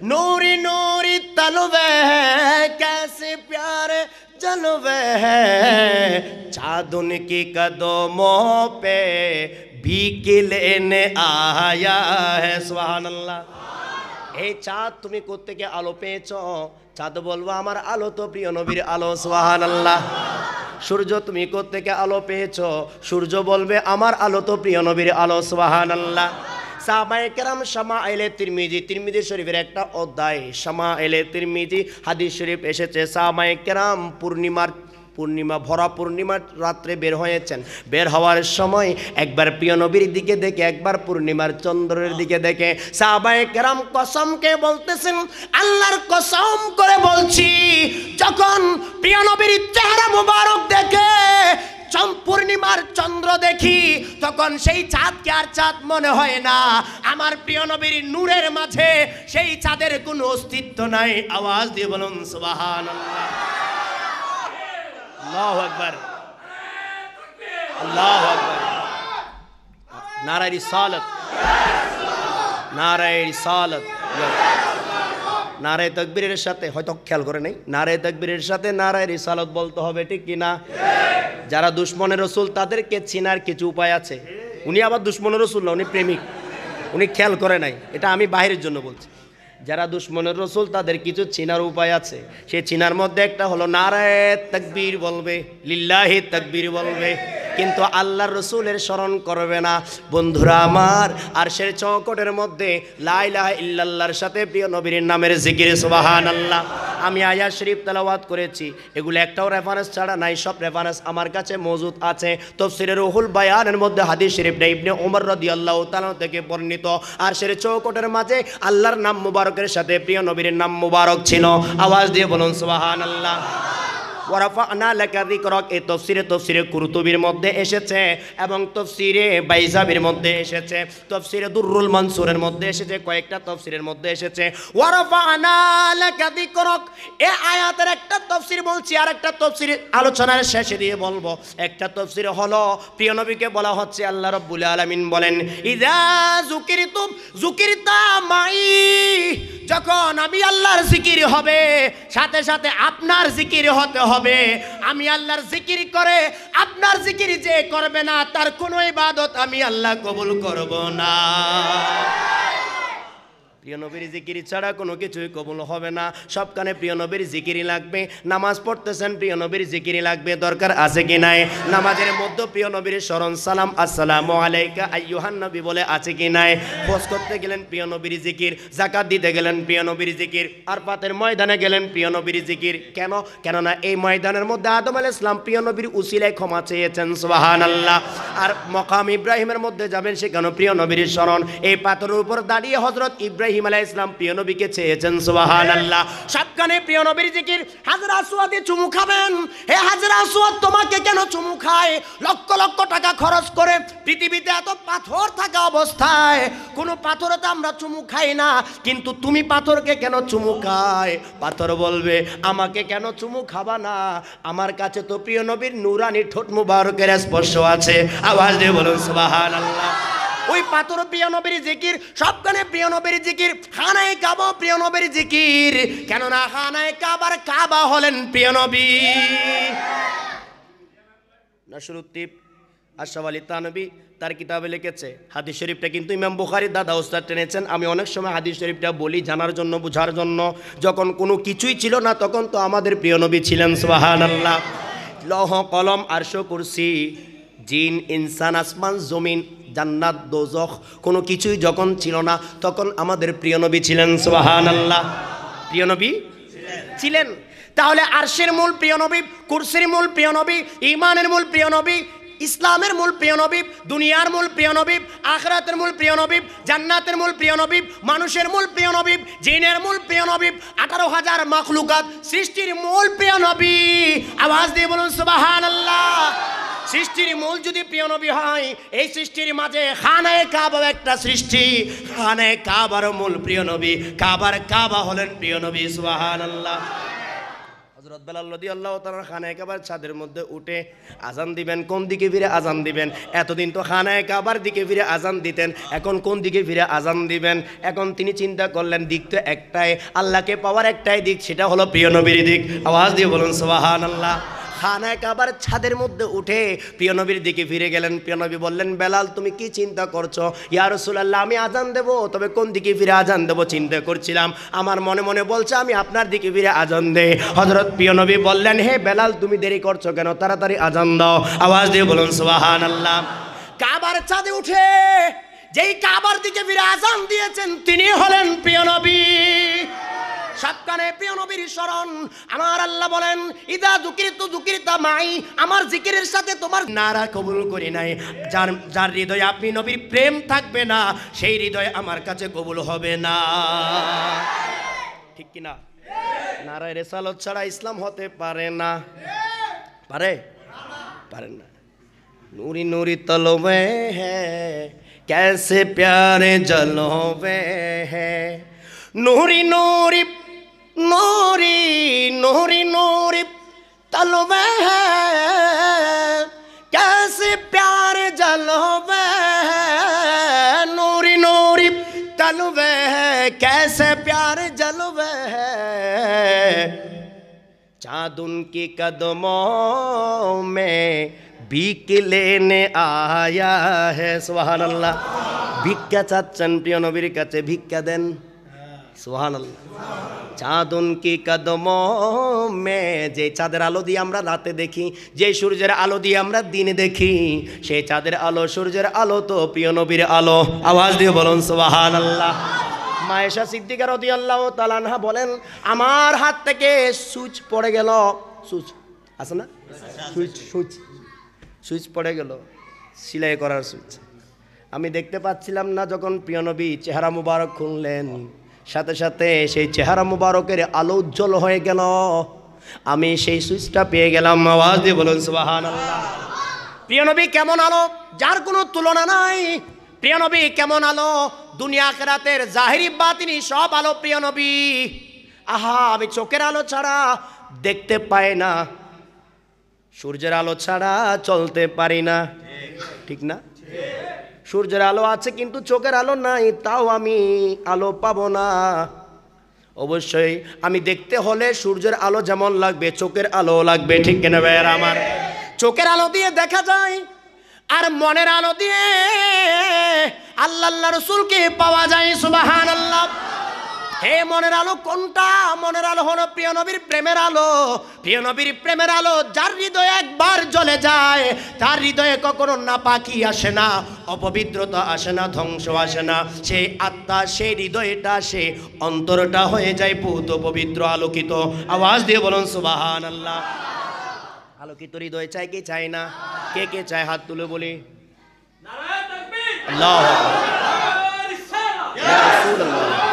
नूरी नूरी तलवे हैं, कैसे प्यारे जलवे हैं, चाँद उनकी कदमों पे भीख लेने आया है। सुभान अल्लाह। এই চাঁদ তুমি কোত্থেকে আলো পেয়েছো? চাঁদ বলবো আমার আলো তো প্রিয় নবীর আলো। সুবহানাল্লাহ। সূর্য তুমি কোত্থেকে আলো পেয়েছো? সূর্য বলবে আমার আলো তো প্রিয় নবীর আলো। সুবহানাল্লাহ। সাহাবায়ে কেরাম শামাইলে তিরমিজি, তিরমিজি শরীফের একটা অধ্যায় শামাইলে তিরমিজি হাদিস শরীফ এসেছে, সাহাবায়ে কেরাম পূর্ণিমা ভরা পূর্ণিমার রাত্রে বের হয়েছেন। বের হওয়ার সময় একবার প্রিয় নবীর দিকে দেখে, একবার পূর্ণিমার চন্দ্রের দিকে দেখে সাহাবায়ে কেরাম কসমকে বলতেছেন, আল্লাহর কসম করে বলছি, যখন প্রিয় নবীর চেহারা মুবারক দেখে পূর্ণিমার চন্দ্র দেখি, তখন সেই চাঁদকে আর চাঁদ মনে হয় না। আমার প্রিয় নবীর নূরের মাঝে সেই চাঁদের কোনো অস্তিত্ব নাই। আওয়াজ দিয়ে বলুন সুবহানাল্লাহ। আল্লাহু আকবার, আল্লাহু আকবার। নারায়ে রিসালাত, নারায়ে রিসালাত, নারায়ে তাকবীরের সাথে, হয়তো খেয়াল করে নাই, নারায়ে তাকবীরের সাথে নারায়ে রিসালাত বলতে হবে, ঠিক কি না? যারা দুশমনের রাসূল তাদেরকে চিনার কিছু উপায় আছে। উনি আবার দুশমনের রাসূল না, উনি প্রেমিক, উনি খেয়াল করে নাই, এটা আমি বাহিরের জন্য বলছি। যারা দুশমনের রাসূল তাদের কিছু চিনার উপায় আছে। সেই চিনার মধ্যে একটা হলো নারায়ে তাকবীর বলবে, লিল্লাহি তাকবীর বলবে, কিন্তু আল্লাহর রাসূলের স্মরণ করবে না। বন্ধুরা আমার, আরশের চৌকটের মধ্যে লা ইলাহা ইল্লাল্লাহর সাথে প্রিয় নবীর নামের জিকির সুবহানাল্লাহ। আমি আয়াত শরীফ তেলাওয়াত করেছি, এগুলো একটাও রেফারেন্স ছাড়া নাই, সব রেফারেন্স আমার কাছে মজুদ আছে। তাফসীরে রুহুল বায়ানের মধ্যে হাদিস শরীফটা ইবনে ওমর রাদিয়াল্লাহু তাআলা থেকে বর্ণিত। আরশের চৌকটের মাঝে আল্লাহর নাম মুবারকের সাথে প্রিয় নবীর নাম মুবারক ছিল। আওয়াজ দিয়ে বলুন সুবহানাল্লাহ। ওয়ারাফা'না লাকা যিকরাক, এই তাফসীরে কুরতুবীর মধ্যে এসেছে এবং তাফসীরে বাইজাবির মধ্যে এসেছে, তাফসীরে দুররুল মানসুরের মধ্যে এসেছে, কয়েকটা তাফসীরের মধ্যে এসেছে। ওয়ারাফা'না লাকা যিকরাক, এই আয়াতের একটা তাফসীর বলছি, আর একটা তাফসীর আলোচনার শেষে দিয়ে বলবো। একটা তাফসীর হলো প্রিয় নবীকে বলা হচ্ছে, আল্লাহ রাব্বুল আলামিন বলেন, ইযা যুকিরতুম যুকিরতা মাই, যখন আমি আল্লাহর জিকির হবে, সাথে সাথে আপনার জিকির হতে হবে। আমি আল্লাহর জিকির করে আপনার জিকির যে করবে না, তার কোনো ইবাদত আমি আল্লাহ কবুল করব না। প্রিয় নবীর জিকির ছাড়া কোনো কিছুই কবুল হবে না। সবখানে প্রিয় নবীর জিকিরই লাগবে। নামাজ পড়তেছেন, প্রিয় নবীর জিকিরই লাগবে। দরকার আছে কি নাই? নামাজের মধ্যে প্রিয় নবীর স্মরণ, সালাম আসসালামু আলাইকা আইয়ুহান নবী বলে আছে কি নাই? হজ করতে গেলেন প্রিয় নবীর জিকির, যাকাত দিতে গেলেন প্রিয় নবীর জিকির, আরফাতের ময়দানে গেলেন প্রিয় নবীর জিকির। কেন? কেননা এই ময়দানের মধ্যে আদম আলাইহিস সালাম প্রিয় নবীর উসিলায় ক্ষমা চেয়েছেন। সুবহানাল্লাহ। আর মকাম ইব্রাহিমের মধ্যে যাবেন, সেখানে প্রিয় নবীর স্মরণ। এই পাথরের উপর দাঁড়িয়ে হযরত ইব্রাহিম আলাইহিস সালাম প্রিয় নবীকে চেয়েছেন। সুবহানাল্লাহ। সবখানে প্রিয় নবীর জিকির। হাজরা আসওয়াদে চুমু খাবেন, হে হাজরা আসওয়াদ তোমাকে কেন চুমু খায়? লক্ষ লক্ষ টাকা খরচ করে পৃথিবীতে এত পাথর থাকা অবস্থায় কোনো পাথরে তো আমরা চুমু খাই না, কিন্তু তুমি পাথরকে কেন চুমু খায়? পাথর বলবে, আমাকে কেন চুমু খাবা না? আমার কাছে তো প্রিয় নবীর নূরানি ঠোঁট মুবারকের স্পর্শ আছে। আওয়াজ দিয়ে বলুন সুবহানাল্লাহ। ওই পাথর প্রিয় নবীর জিকির, সবখানে প্রিয় নবীর জিকির। খানায়ে কাবা প্রিয় নবীর জিকির, কেননা খানায়ে কাবার কাবা হলেন প্রিয় নবী। নাসরুদ্দিন আশরাফ আলী থানভী তার কিতাবে লিখেছে, হাদিস শরীফটা কিন্তু ইমাম বুখারীর দাদা ওস্তাদ টেনেছেন। আমি অনেক সময় হাদিস শরীফটা বলি জানার জন্য, বোঝার জন্য। যখন কোনো কিছুই ছিল না, তখন তো আমাদের প্রিয় নবী ছিলেন। সুবহানাল্লাহ। লৌহ কলম আরশ কুরসি, জিন ইনসান, আসমান জমিন, জান্নাত দোজখ, কোনো কিছুই যখন ছিল না, তখন আমাদের প্রিয় নবী ছিলেন। সুবহানাল্লাহ। প্রিয় নবী ছিলেন। তাহলে আরশের মূল প্রিয় নবী, কুরসির মূল প্রিয় নবী, ঈমানের মূল প্রিয় নবী, ইসলামের মূল প্রিয় নবী, দুনিয়ার মূল প্রিয় নবী, আখিরাতের মূল প্রিয় নবী, জান্নাতের মূল প্রিয় নবী, মানুষের মূল প্রিয় নবী, জিনের মূল প্রিয় নবী, 18,000 মাখলুকাত সৃষ্টির মূল প্রিয় নবী। আওয়াজ দিয়ে বলুন সুবহানাল্লাহ। সৃষ্টির মূল যদি প্রিয় নবী হয়, এই সৃষ্টির মাঝে খানায়ে কাবা একটা সৃষ্টি। খানায়ে কাবার মূল প্রিয় নবী, কাবার কাবা হলেন প্রিয় নবী। সুবহানাল্লাহ। হযরত বেলাল রাদিয়াল্লাহু তাআলা খানায়ে কাবার ছাদের মধ্যে উঠে আজান দিবেন, কোন দিকে ফিরে আজান দিবেন? এতদিন তো খানায়ে কাবার দিকে ফিরে আজান দিতেন, এখন কোন দিকে ফিরে আজান দিবেন? এখন তিনি চিন্তা করলেন দিক তো একটাই, আল্লাহকে পাওয়ার একটাই দিক, সেটা হলো প্রিয় নবীর দিক। আওয়াজ দিয়ে বলুন সুবহানাল্লাহ। খানায়ে কাবার ছাদের মধ্যে উঠে প্রিয় নবীর দিকে ফিরে গেলেন। প্রিয় নবী বললেন, বেলাল তুমি কি চিন্তা করছো? ইয়া রাসূলুল্লাহ, আমি আজান দেব, তবে কোন দিকে ফিরে আজান দেব চিন্তা করছিলাম, আমার মনে মনে বলছে আমি আপনার দিকে ফিরে আজান দে। হযরত প্রিয় নবী বললেন, হে বেলাল তুমি দেরি করছো কেন, তাড়াতাড়ি আজান দাও। আওয়াজ দিয়ে বলুন সুবহানাল্লাহ। কাবার ছাদে উঠে যেই কাবার দিকে ফিরে আজান দিয়েছেন তিনি হলেন প্রিয় নবী। সবখানে প্রিয় নবীর স্মরণ। আমার আল্লাহ বলেন, ইদা যুকিরতু যুকিরতা মাই, আমার জিকিরের সাথে তোমার নারা কবুল করি নাই। যার হৃদয়ে আপনি নবীর প্রেম থাকবে না, সেই হৃদয় আমার কাছে কবুল হবে না। ঠিক কি না? নারায়ে রিসালাত ছাড়া ইসলাম হতে পারে না। পারে? পারে না। নূরি নূরি তলবে হ্যাঁ कैसे प्यारे जलवे हैं, नूरी नूरी नूरी नूरी नूरी तलवे हैं, कैसे प्यारे जलवे हैं, नूरी नूरी तलवे हैं, कैसे प्यारे जलवे हैं, चाँद उनकी कदमों में ভিক লেনে আয়া হে। সুবহানাল্লাহ। ভিক্ষা চাচ্ছেন প্রিয় নবীর কাছে, ভিক্ষা দেন। সুবহানাল্লাহ। চাঁদ উনকি কদমো মে, যে চাঁদের আলো দিয়ে আমরা রাতে দেখি, যে সূর্যের আলো দিয়ে আমরা দিনে দেখি, সেই চাঁদের আলো সূর্যের আলো তো প্রিয় নবীর আলো। আওয়াজ দিয়ে বলুন সুবহানাল্লাহ। মা আয়েশা সিদ্দিকা রাদিয়াল্লাহু তাআলা আনহা বলেন, আমার হাত থেকে সুইচ পড়ে গেল। সুইচ আছে না? সুইচ সুইচ সুইচ পড়ে গেল, সেলাই করার সুইচ। আমি দেখতে পাচ্ছিলাম না, যখন প্রিয় নবী চেহারা মুবারক খুললেন সাথে সাথে সেই চেহারা মুবারকের আলো উজ্জ্বল হয়ে গেল, আমি সেই সুইচটা পেয়ে গেলাম। আওয়াজ দিয়ে বলুন সুবহানাল্লাহ। প্রিয় নবী কেমন আলো, যার কোনো তুলনা নাই। প্রিয় নবী কেমন আলো, দুনিয়া আখিরাতের জাহিরি বাতিনি সব আলো প্রিয় নবী। আহা, আমি চোখের আলো ছাড়া দেখতে পাই না, সূর্যের আলো ছাড়া চলতে পারি না। ঠিক না? সূর্যের আলো আছে কিন্তু চোখের আলো নাই, তাও আমি আলো পাবো না। অবশ্যই আমি দেখতে হলে সূর্যের আলো যেমন লাগবে চোখের আলো লাগবে। ঠিক কিনা ভাইয়ারা আমার? চোখের আলো দিয়ে দেখা যায়, আর মনের আলো দিয়ে আল্লাহ রাসূলকে পাওয়া যায়। সুবহানাল্লাহ। হে মনের আলো কোনটা? মনের আলো হলো প্রিয় নবীর প্রেমের আলো। প্রিয় নবীর প্রেমের আলো যার হৃদয়ে একবার জ্বলে যায়, তার হৃদয়ে কখনো নাপাকি আসে না, অপবিত্রতা আসে না, ধ্বংস আসে না। সেই আত্মা, সেই হৃদয়টা, সেই অন্তরটা হয়ে যায় পূত পবিত্র আলোকিত। আওয়াজ দিয়ে বলুন সুবহানাল্লাহ। আলোকিত হৃদয় চাই কি চাই না? কে কে চায় হাত তুলে বলি। নারায়ে তাকবীর, আল্লাহু আকবার। নারায়ে রিসালাত, ইয়া রাসূলুল্লাহ,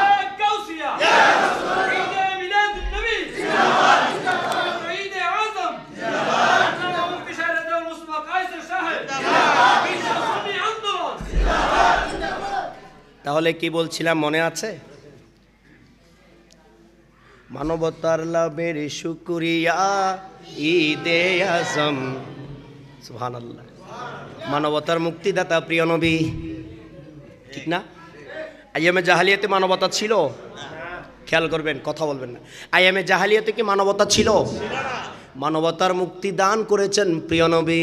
তাহলে কি বলছিলাম মনে আছে? মানবতার লাভের শুকরিয়া ঈদে আজম। সুবহানাল্লাহ। মানবতার মুক্তিদাতা প্রিয় নবী। ঠিক না? আইয়ামে জাহালিয়াতে মানবতা ছিল? খেয়াল করবেন, কথা বলবেন না। আইয়ামে জাহালিয়াতে কি মানবতা ছিল? মানবতার মুক্তি দান করেছেন প্রিয় নবী,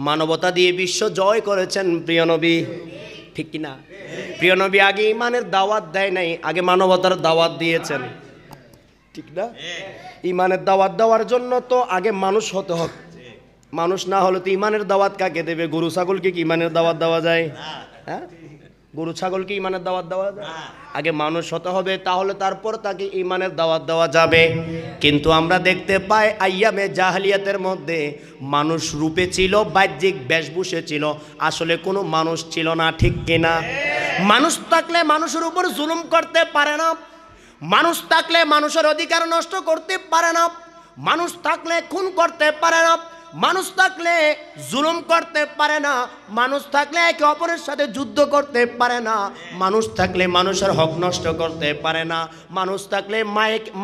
মানবতা দিয়ে বিশ্ব জয় করেছেন প্রিয় নবী। ঠিক কি না? প্রিয় নবী আগে ইমানের দাওয়াত দেয় নাই, আগে মানবতার দাওয়াত দিয়েছেন। ঠিক না? ইমানের দাওয়াত দেওয়ার জন্য তো আগে মানুষ হতে হবে, মানুষ না হলে তো ইমানের দাওয়াত কাকে দেবে? গরু ছাগলকে কি ইমানের দাওয়াত দেওয়া যায়? হ্যাঁ, গরু ছাগলকে ইমানের দাওয়াত দেওয়া যায়? আগে মানুষ হতে হবে, তাহলে তারপর তাকে ইমানের দাওয়াত দেওয়া যাবে। কিন্তু আমরা দেখতে পাই আইয়ামে জাহেলিয়াতের মধ্যে মানুষ রূপে ছিল, বাহ্যিক বেশভূষে ছিল, আসলে কোনো মানুষ ছিল না। ঠিক কিনা? মানুষ থাকলে মানুষের উপর জুলুম করতে পারে না, মানুষ থাকলে মানুষের অধিকার নষ্ট করতে পারে না, মানুষ থাকলে খুন করতে পারে না, মানুষ থাকলে জুলুম করতে পারে না, মানুষ থাকলে একে অপরের সাথে যুদ্ধ করতে পারে না, মানুষ থাকলে মানুষের হক নষ্ট করতে পারে না, মানুষ থাকলে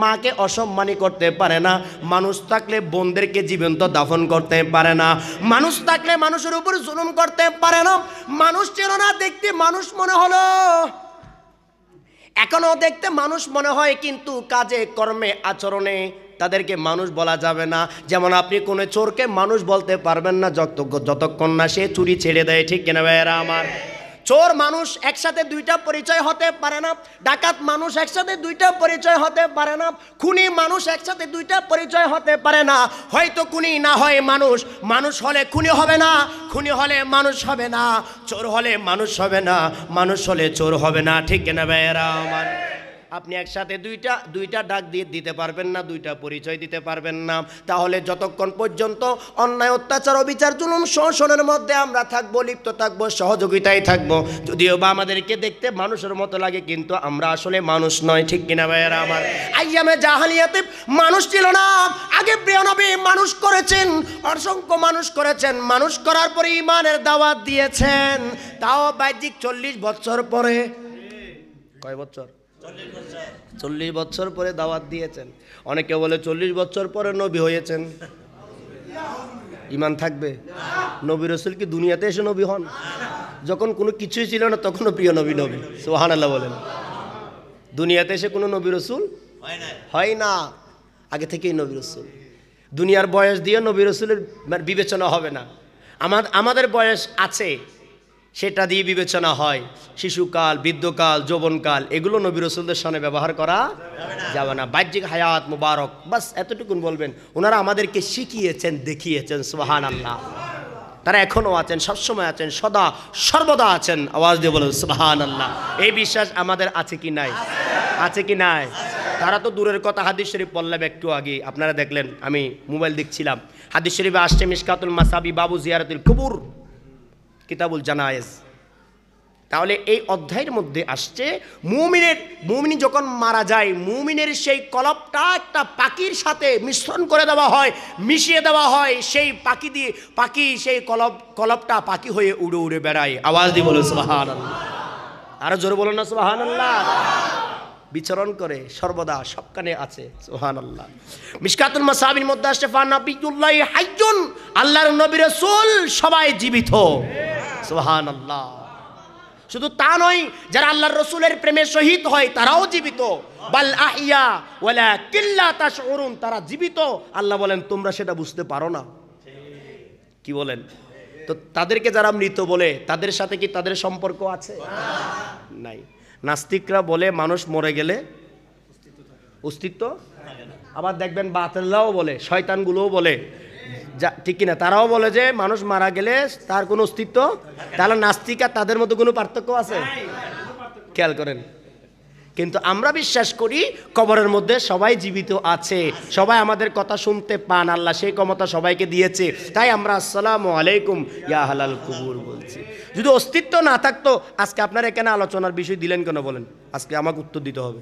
মাকে অসম্মানী করতে পারে না, মানুষ থাকলে বোনদেরকে জীবন্ত দাফন করতে পারে না, মানুষ থাকলে মানুষের উপর জুলুম করতে পারে না। মানুষ ছিল না, দেখতে মানুষ মনে হলো, এখনো দেখতে মানুষ মনে হয়, কিন্তু কাজে কর্মে আচরণে তাদেরকে মানুষ বলা যাবে না। যেমন আপনি কোনো চোরকে মানুষ বলতে পারবেন না যতক্ষণ না সে চুরি ছেড়ে দেয়, ঠিক কিনা ভাইয়েরা আমার? চোর মানুষ একসাথে দুইটা পরিচয় হতে পারে না, ডাকাত মানুষ একসাথে দুইটা পরিচয় হতে পারে না, খুনি মানুষ একসাথে দুইটা পরিচয় হতে পারে না। হয়তো খুনি না হয় মানুষ, মানুষ হলে খুনি হবে না, খুনি হলে মানুষ হবে না, চোর হলে মানুষ হবে না, মানুষ হলে চোর হবে না, ঠিক কিনা ভাইয়েরা আমার? আপনি একসাথে দুইটা ডাক দিয়ে দিতে পারবেন না, দুইটা পরিচয় দিতে পারবেন না। তাহলে যতক্ষণ পর্যন্ত অন্যায় অত্যাচার অবিচার জুলুম শোষণের মধ্যে আমরা থাকবো, লিপ্ত থাকবো, সহযোগিতায় থাকবো, যদিও বা আমাদেরকে দেখতে মানুষের মতো লাগে, কিন্তু আমরা আসলে মানুষ নয়, ঠিক কিনা ভাইয়েরা আমার? আইয়ামে জাহালিয়াতে মানুষ ছিল না, আগে প্রিয় নবী মানুষ করেছেন, অসংখ্য মানুষ করেছেন, মানুষ করার পরে ইমানের দাওয়াত দিয়েছেন, তাও বাহ্যিক 40 বছর পরে। কয় বছর? 40 বছর পরে দাওয়াত দিয়েছেন। অনেকে বলে 40 বছর পরে নবী হয়েছেন, ইমান থাকবে? নবী রাসূল কি দুনিয়াতে এসে নবী হন? যখন কোনো কিছুই ছিল না তখনও প্রিয় নবী নবী, সুবহানাল্লাহ বলেন। দুনিয়াতে এসে কোনো নবী রাসূল হয় না, আগে থেকেই নবী রাসূল। দুনিয়ার বয়স দিয়ে নবী রাসূলের বিবেচনা হবে না, আমাদের বয়স আছে সেটা দিয়ে বিবেচনা হয়। শিশুকাল, বৃদ্ধকাল, যৌবনকাল, এগুলো নবী রাসূলদের সামনে ব্যবহার করা যাবে না। বাহ্যিক হায়াত মুবারক, বাস এতটুকুন বলবেন। ওনারা আমাদেরকে শিখিয়েছেন, দেখিয়েছেন, সুবহানাল্লাহ। তারা এখনও আছেন, সবসময় আছেন, সদা সর্বদা আছেন। আওয়াজ দিয়ে বলুন সুবহানাল্লাহ। এই বিশ্বাস আমাদের আছে কি নাই? আছে কি নাই? তারা তো দূরের কথা, হাদিস শরীফ পড়লাম একটু আগে, আপনারা দেখলেন, আমি মোবাইল দেখছিলাম, হাদিস শরীফে আসছে মিশকাতুল মাসাবি বাবু জিয়ারাতুল কুবুর, কিতাবুল জানায়েজ। তাহলে এই অধ্যায়ের মধ্যে আসছে মুমিন যখন মারা যায়, মুমিনের সেই কলবটা একটা পাখির সাথে মিশ্রণ করে দেওয়া হয়, মিশিয়ে দেওয়া হয়, সেই পাখি সেই কলবটা পাখি হয়ে উড়ে উড়ে বেড়ায়। আওয়াজ দিয়ে বলুন সুবহানাল্লাহ। আরো জোরে বলুন না সুবহানাল্লাহ। বিচরণ করে সর্বদা, সবখানে আছে, সুবহানাল্লাহ। মিশকাতুল মাসাবির মধ্যে আসছে ফানাবিয়ুল্লাহি হাইয়ুন, আল্লাহর নবী রাসূল সবাই জীবিত, সুবহানাল্লাহ। শুধু তা নয়, যারা আল্লাহর রাসূলের প্রেমে শহীদ হয় তারাও জীবিত, বাল আহইয়া ওয়ালাকিন লা তাশউরুন, তারা জীবিত। আল্লাহ বলেন তোমরা সেটা বুঝতে পারো না। কি বলেন? তো তাদেরকে যারা মৃত বলে, তাদের সাথে কি তাদের সম্পর্ক আছে? নাই। নাস্তিকরা বলে মানুষ মরে গেলে অস্তিত্ব, আবার দেখবেন বাতিলরাও বলে, শয়তানগুলোও বলে, ঠিক কিনা, তারাও বলে যে মানুষ মারা গেলে তার কোনো অস্তিত্ব। তাহলে নাস্তিক আর তাদের মধ্যে কোনো পার্থক্য আছে? খেয়াল করেন। কিন্তু আমরা বিশ্বাস করি কবরের মধ্যে সবাই জীবিত আছে, সবাই আমাদের কথা শুনতে পান, আল্লাহ সেই ক্ষমতা সবাইকে দিয়েছে। তাই আমরা আসসালামু আলাইকুম ইয়া হালাল কুবুর বলছি। যদি অস্তিত্ব না থাকতো, আজকে আপনারা এখানে আলোচনার বিষয় দিলেন কেন বলেন? আজকে আমাকে উত্তর দিতে হবে।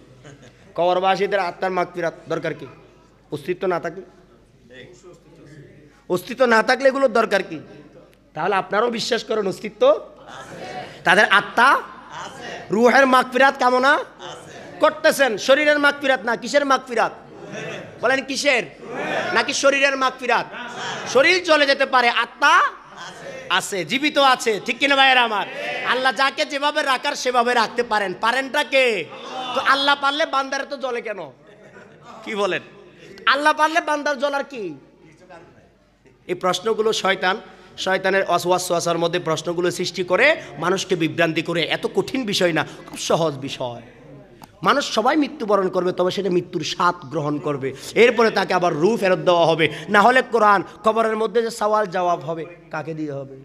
কবরবাসীদের আত্মার মাগফিরাত দরকার কি? অস্তিত্ব না থাকলে, অস্তিত্ব না থাকলে এগুলোর দরকার কি? তাহলে আপনারাও বিশ্বাস করেন অস্তিত্ব, তাদের আত্মা, রুহের মাগফিরাত কামনা করতেছেন। শরীরের মাগফিরাত না, কিসের মাগফিরাত বলেন? কিসের? নাকি শরীরের মাগফিরাত? শরীর চলে যেতে পারে, আত্মা আছে, জীবিত আছে, ঠিক কিনা ভাইয়েরা আমার? আল্লাহ যাকে যেভাবে রাখার সেভাবে রাখতে পারেন, পারেনটা কে? তো আল্লাহ পারলে বান্দারে তো জ্বলে কেন? কি বলেন? আল্লাহ পারলে বান্দার জ্বলার কি? এই প্রশ্নগুলো শয়তানের ওয়াসওয়াসার মধ্যে প্রশ্নগুলো সৃষ্টি করে মানুষকে বিভ্রান্তি করে। এত কঠিন বিষয় না, খুব সহজ বিষয়। মানুষ সবাই মৃত্যুবরণ করবে, তবে সেটা মৃত্যুর স্বাদ গ্রহণ করবে, এরপরে তাকে আবার রূহ ফেরত দেওয়া হবে। না হলে কোরআন কবরের মধ্যে যে সওয়াল জবাব হবে, কাকে দিয়ে হবে?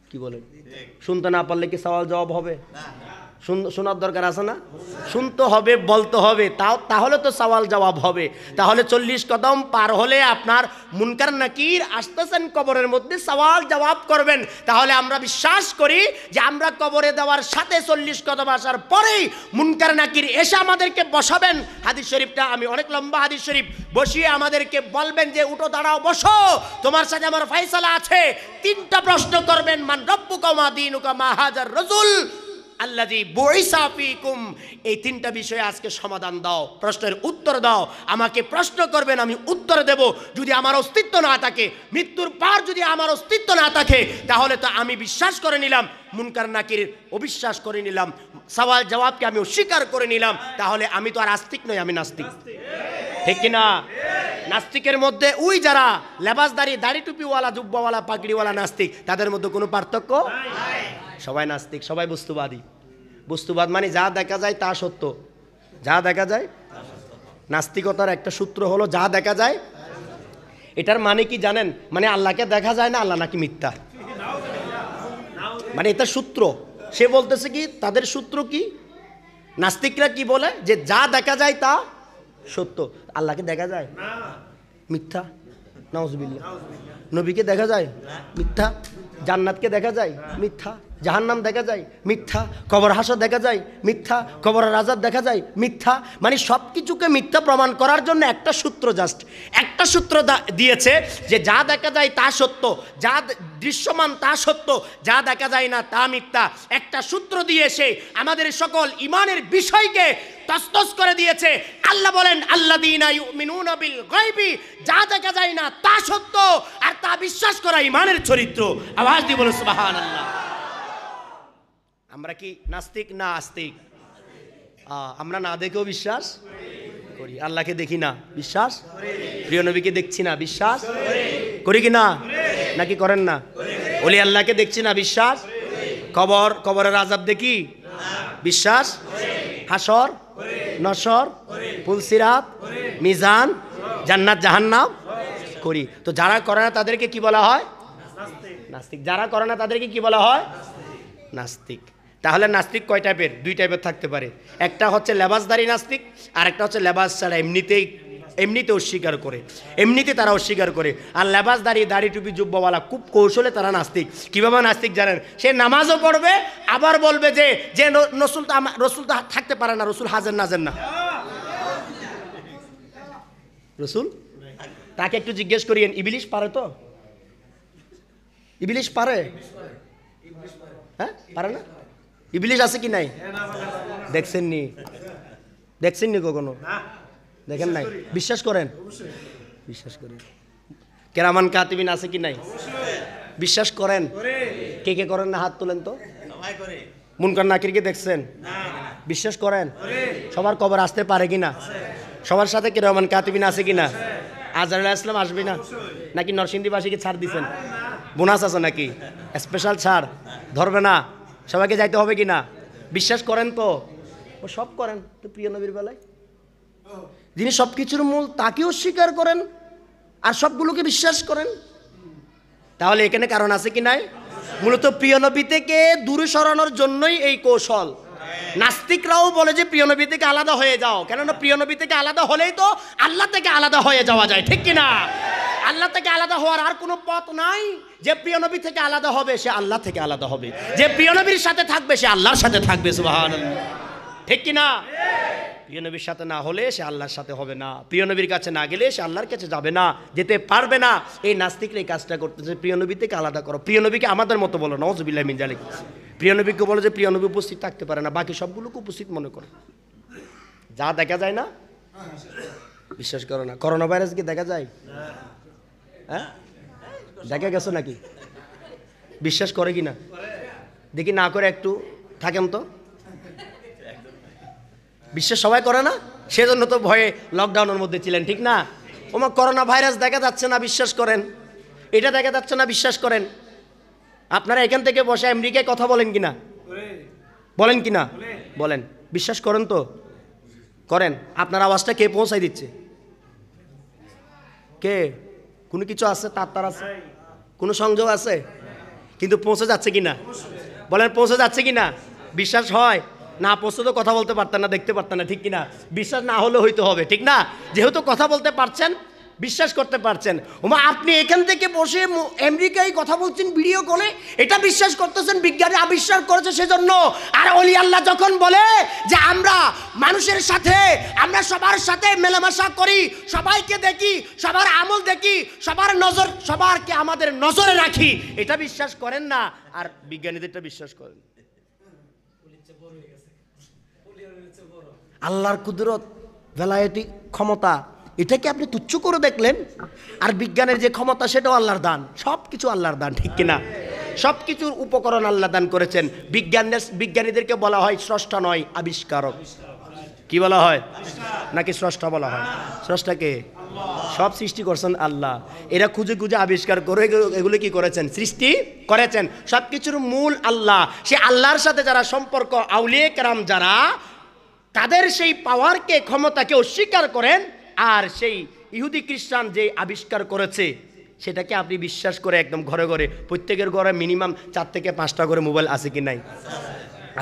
কি বলেন? শুনতে না পারলে কি সওয়াল জবাব হবে? শোনার দরকার আছে না? শুনতে হবে, বলতে হবে, তাহলে তো সওয়াল জবাব হবে। তাহলে 40 কদম পার হলে আপনার মুনকার নাকির আসতেছেন কবরের মধ্যে, সওয়াল জবাব করবেন। তাহলে আমরা বিশ্বাস করি যে আমরা কবরে দেওয়ার সাথে 40 কদম আসার পরেই মুনকার নাকির এসে আমাদেরকে বসাবেন। হাদিস শরীফটা আমি অনেক লম্বা হাদিস শরীফ, বসিয়ে আমাদেরকে বলবেন যে উঠো, দাঁড়াও, বসো, তোমার সাথে আমার ফয়সালা আছে। 3টা প্রশ্ন করবেন, মান রব্বুকা মা দীনুকা মা হাজার রাসূল আল্লাযী বুইসা ফীকুম। এই 3টা বিষয়ে আজকে সমাধান দাও, প্রশ্নের উত্তর দাও। আমাকে প্রশ্ন করবেন, আমি উত্তর দেব। যদি আমার অস্তিত্ব না থাকে, মৃত্যুর পর যদি আমার অস্তিত্ব না থাকে, তাহলে তো আমি বিশ্বাস করে নিলাম মুনকার নাকির, অবিশ্বাস করে নিলাম, সওয়াল জবাবকে আমি অস্বীকার করে নিলাম। তাহলে আমি তো আর আস্তিক নই, আমি নাস্তিক। ঠিক কিনা? নাস্তিকের মধ্যে ওই যারা লেবাসদারি, দাড়ি টুপিওয়ালা, জুব্বাওয়ালা, পাগড়িওয়ালা নাস্তিক, তাদের মধ্যে কোনো পার্থক্য? সবাই নাস্তিক, সবাই বস্তুবাদী। বস্তুবাদ মানে যা দেখা যায় তা সত্য, যা দেখা যায়। নাস্তিকতার একটা সূত্র হলো যা দেখা যায়। এটার মানে কি জানেন? মানে আল্লাহকে দেখা যায় না, আল্লাহ নাকি মিথ্যা, মানে এটা সূত্র। সে বলতেছে কি, তাদের সূত্র কি? নাস্তিকরা কি বলে যে যা দেখা যায় তা সত্য। আল্লাহকে দেখা যায় মিথ্যা, নাউজুবিল্লাহ। নবীকে দেখা যায় মিথ্যা, জান্নাতকে দেখা যায় মিথ্যা, জাহান্নাম দেখা যায় মিথ্যা, কবর হাসর দেখা যায় মিথ্যা, কবরের আযাব দেখা যায় মিথ্যা। মানে সব কিছুকে মিথ্যা প্রমাণ করার জন্য একটা সূত্র, জাস্ট একটা সূত্র দিয়েছে যে যা দেখা যায় তা সত্য, যা দৃশ্যমান তা সত্য, যা দেখা যায় না তা মিথ্যা। একটা সূত্র দিয়ে সে আমাদের সকল ইমানের বিষয়কে তছনছ করে দিয়েছে। আল্লাহ বলেন আল্লাযীনা ইউমিনুনা বিল গায়বি, যা দেখা যায় না তা সত্য, আর তা বিশ্বাস করা ইমানের চরিত্র। আওয়াজ দিয়ে বলো সুবহানাল্লাহ। আমরা কি নাস্তিক না আস্তিক? আমরা না দেখেও বিশ্বাস করি। আল্লাহকে দেখি না, বিশ্বাস প্রিয় নবীকে দেখছি না, বিশ্বাস করি কি না? নাকি করেন না? ওলি আল্লাহকে দেখছি না, বিশ্বাস। কবরের আযাব দেখি, বিশ্বাস। হাসর, নসর, পুলসিরাত, মিজান, জান্নাত জাহান্নাম করি। তো যারা করে না তাদেরকে কি বলা হয়? নাস্তিক। যারা করে না তাদেরকে কি বলা হয়? নাস্তিক। তাহলে নাস্তিক কয় টাইপের? 2 টাইপের থাকতে পারে। একটা হচ্ছে লেবাসদারি নাস্তিক, আর একটা হচ্ছে লেবাস ছাড়া এমনিতে অস্বীকার করে, এমনিতে তারা অস্বীকার করে। আর লেবাসদারি, দাড়ি টুপি জুব্বাওয়ালা খুব কৌশলে তারা নাস্তিক। কীভাবে নাস্তিক জানেন? সে নামাজও পড়বে, আবার বলবে যে রসুল তো থাকতে পারে না, রসুল হাজের নাজের না। রসুল, তাকে একটু জিজ্ঞেস করিয়েন, ইবলিশ পারে তো? ইবলিশ পারে? হ্যাঁ, পারে না? ইবলিশ আছে কি নাই? দেখছেননি? দেখছেননি কখনো? দেখেন নাই? বিশ্বাস করেন? বিশ্বাস করেন। কেরামান কাতিবিন আছে কি নাই? বিশ্বাস করেন? কে কে করেন না হাত তোলেন তো। মুনকার নাকিরকে দেখছেন? বিশ্বাস করেন? সবার কবর আসতে পারে কিনা? সবার সাথে কেরামান কাতিবিন আছে কিনা? আজরাইল আলাইহিস সালাম আসবে না? নাকি নরসিংদীবাসীকে ছাড় দিছেন? বোনাস আছে নাকি? স্পেশাল ছাড় ধরবে না? সবাইকে যাইতে হবে কি না? বিশ্বাস করেন তো? ও সব করেন তো প্রিয় নবীর বেলায়, যিনি সব কিছুর মূল, তাকেও স্বীকার করেন আর সবগুলোকে বিশ্বাস করেন। তাহলে এখানে কারণ আছে কি নাই? মূলত প্রিয় নবী থেকে দূরে সরানোর জন্যই এই কৌশল। নাস্তিকরাও বলে যে প্রিয় নবী থেকে আলাদা হয়ে যাও, কেননা প্রিয় নবী থেকে আলাদা হলেই তো আল্লাহ থেকে আলাদা হয়ে যাওয়া যায়, ঠিক কিনা? আল্লাহ থেকে আলাদা হওয়ার আর কোনো পথ নাই। যে প্রিয় নবী থেকে আলাদা হবে সে আল্লাহ থেকে আলাদা হবে, যে প্রিয় নবীর সাথে থাকবে সে আল্লাহর সাথে থাকবে। সুবহানাল্লাহ, ঠিক কিনা? প্রিয় নবীর সাথে না হলে সে আল্লাহর সাথে হবে না, প্রিয় নবীর কাছে না গেলে সে আল্লাহর কাছে যাবে না, যেতে পারবে না। এই নাস্তিকরা এই কাজটা করতেছে, প্রিয় নবী থেকে আলাদা করো। প্রিয় নবীকে আমাদের মতো বলো, নাউযুবিল্লাহি মিন যালিক। প্রিয় নবীকে বলো যে প্রিয় নবী উপস্থিত থাকতে পারে না, বাকি সবগুলোকে উপস্থিত মনে করো। যা দেখা যায় না বিশ্বাস করো না। করোনা ভাইরাস কি দেখা যায়? হ্যাঁ, দেখা গেছো নাকি? বিশ্বাস করে কি না? দেখি না করে একটু থাকেন তো। বিশ্বাস সবাই করে না, সেজন্য তো ভয়ে লকডাউনের মধ্যে ছিলেন, ঠিক না? ওমা করোনা ভাইরাস দেখা যাচ্ছে না, বিশ্বাস করেন। এটা দেখা যাচ্ছে না, বিশ্বাস করেন। আপনারা এখান থেকে বসে আমেরিকায় কথা বলেন কিনা? বলেন কিনা? বলেন। বিশ্বাস করেন তো? করেন। আপনার আওয়াজটা কে পৌঁছাই দিচ্ছে? কে? কোনো কিছু আছে? তার আছে? কোনো সংযোগ আছে? কিন্তু পৌঁছে যাচ্ছে কিনা? বলেন, পৌঁছে যাচ্ছে কিনা? বিশ্বাস হয়? না পৌঁছে তো কথা বলতে পারতেন না, দেখতে পারতেন না, ঠিক কিনা? বিশ্বাস না হলে হইতে হবে, ঠিক না? যেহেতু কথা বলতে পারছেন, বিশ্বাস করতে পারছেন, ওমা আপনি এখান থেকে বসে আমেরিকায় কথা বলছেন ভিডিও কলে, এটা বিশ্বাস করতেছেন বিজ্ঞানী আবিষ্কার করেছে সেজন্য। আর ওলি আল্লাহ যখন বলে যে আমরা মানুষের সাথে, আমরা সবার সাথে মেলামেশা করি, সবাইকে দেখি, সবার আমল দেখি, সবার নজর, সবারকে আমাদের নজরে রাখি, এটা বিশ্বাস করেন না, আর বিজ্ঞানীদেরটা বিশ্বাস করেন। আল্লাহর কুদরত, ভেলায়েতি ক্ষমতা, এটাকে আপনি তুচ্ছ করে দেখলেন, আর বিজ্ঞানের যে ক্ষমতা সেটাও আল্লাহর দান, সব কিছু আল্লাহর দান, ঠিক কিনা? সব কিছুর উপকরণ আল্লাহ দান করেছেন। বিজ্ঞানীদেরকে বলা হয় স্রষ্টা নয়, আবিষ্কারক। কি বলা হয়? নাকি স্রষ্টা বলা হয়? স্রষ্টাকে সব সৃষ্টি করছেন আল্লাহ, এরা খুঁজে খুঁজে আবিষ্কার করে এগুলো কি করেছেন? সৃষ্টি করেছেন। সব কিছুর মূল আল্লাহ। সে আল্লাহর সাথে যারা সম্পর্ক, আউলিয়ে কেরাম যারা, তাদের সেই পাওয়ারকে, ক্ষমতাকে অস্বীকার করেন, আর সেই ইহুদি খ্রিস্টান যে আবিষ্কার করেছে সেটাকে আপনি বিশ্বাস করে একদম ঘরে ঘরে, প্রত্যেকের ঘরে মিনিমাম 4 থেকে 5টা করে মোবাইল আছে কি নাই?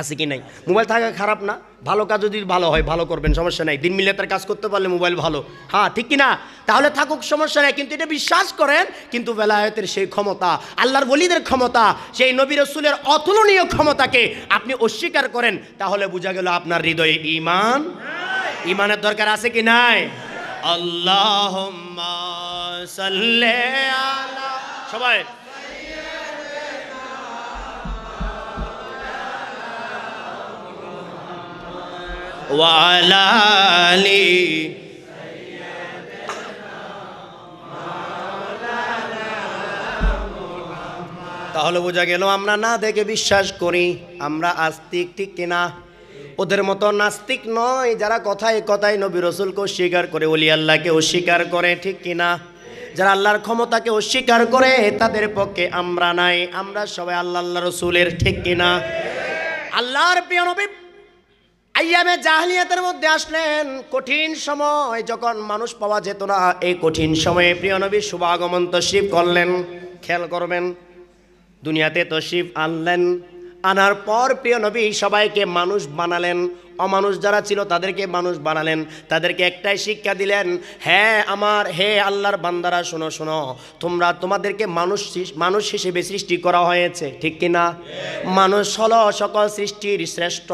আছে কি নাই? মোবাইল থাকা খারাপ না, ভালো কাজ যদি ভালো হয় ভালো করবেন, সমস্যা নাই। দিন মিলাতের কাজ করতে পারলে মোবাইল ভালো, হ্যাঁ ঠিক কিনা? তাহলে থাকুক, সমস্যা নাই, কিন্তু এটা বিশ্বাস করেন। কিন্তু বেলায়েতের সেই ক্ষমতা, আল্লাহর ওলিদের ক্ষমতা, সেই নবী রাসূলের অতুলনীয় ক্ষমতাকে আপনি অস্বীকার করেন, তাহলে বোঝা গেল আপনার হৃদয়ে ঈমান, ঈমানের দরকার আছে কি নাই? আল্লাহুম্মা সাল্লি আলা, সবাই ওয়া আলা আলি, তাহলে বোঝা গেল আমরা না দেখে বিশ্বাস করি, আমরা আস্তিক, ঠিক কিনা? ওদের মতো নাস্তিক নয় যারা কথায় কথায় নবী রাসূলকে অস্বীকার করে, ওলি আল্লাহকে অস্বীকার করে, ঠিক কিনা? যারা আল্লাহর ক্ষমতাকে অস্বীকার করে তাদের পক্ষে আমরা নাই, আমরা সবাই আল্লাহ রাসূলের, ঠিক কিনা? আল্লাহর প্রিয় নবী আইয়ামে জাহেলিয়াতের মধ্যে আসলেন, কঠিন সময় যখন মানুষ পাওয়া যেত না, এই কঠিন সময়ে প্রিয় নবী শুভাগমন তশরিফ করলেন। খেয়াল করবেন, দুনিয়াতে তশরিফ আনলেন, আনার পর প্রিয় নবী সবাইকে মানুষ বানালেন, অমানুষ যারা ছিল তাদেরকে মানুষ বানালেন, তাদেরকে একটাই শিক্ষা দিলেন, হ্যাঁ আমার, হে আল্লাহর বান্দারা, শোনো শোনো, তোমরা, তোমাদেরকে মানুষ হিসেবে সৃষ্টি করা হয়েছে, ঠিক কিনা? মানুষ হলো সকল সৃষ্টির শ্রেষ্ঠ,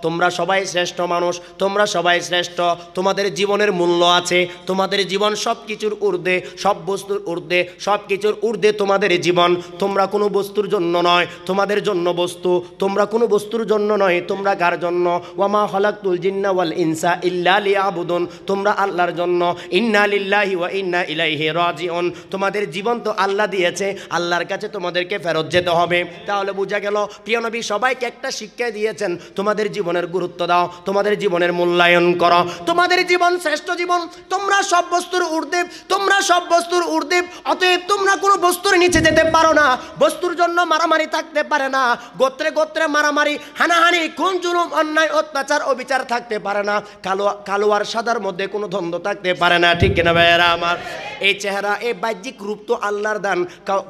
তোমরা সবাই শ্রেষ্ঠ মানুষ, তোমরা সবাই শ্রেষ্ঠ, তোমাদের জীবনের মূল্য আছে, তোমাদের জীবন সব কিছুর ঊর্ধ্বে, সব বস্তুর ঊর্ধ্বে, সব কিছুর ঊর্ধ্বে তোমাদের জীবন, তোমরা কোনো বস্তুর জন্য নয়, তোমাদের জন্য বস্তু, তোমরা কোনো বস্তুর জন্য নয়, তোমরা কার জন্য? ওয়ামা খালাকতুল জিন্না ওয়াল ইনসা ইল্লা লিয়াবুদুন, তোমরা আল্লাহর জন্য, ইন্না লিল্লাহি ওয়া ইন্না ইলাইহি রাজিউন, তোমাদের জীবন তো আল্লাহ দিয়েছে, আল্লাহর কাছে তোমাদেরকে ফেরত যেতে হবে। তাহলে বোঝা গেল প্রিয় নবী সবাইকে একটা শিক্ষা দিয়েছেন, তোমাদের জীবনের গুরুত্ব দাও, তোমাদের জীবনের মূল্যায়ন করো, তোমাদের জীবন শ্রেষ্ঠ জীবন, তোমরা সব বস্তুর ঊর্ধ্বে, তোমরা সব বস্তুর ঊর্ধ্বে, অতএব তোমরা কোনো বস্তুর নিচে যেতে পারো না, বস্তুর জন্য মারামারি থাকতে পারে না, গোত্রে গোত্রে মারামারি, হানাহানি, খুন জুলুম, অন্যায় অত্যাচার, অবিচার থাকতে পারে না, কালো আর সাদার মধ্যে কোনো দ্বন্দ্ব থাকতে পারে না, ঠিক কিনা ভাইয়েরা আমার? এই চেহারা, এই বাহ্যিক রূপ তো আল্লাহর দান,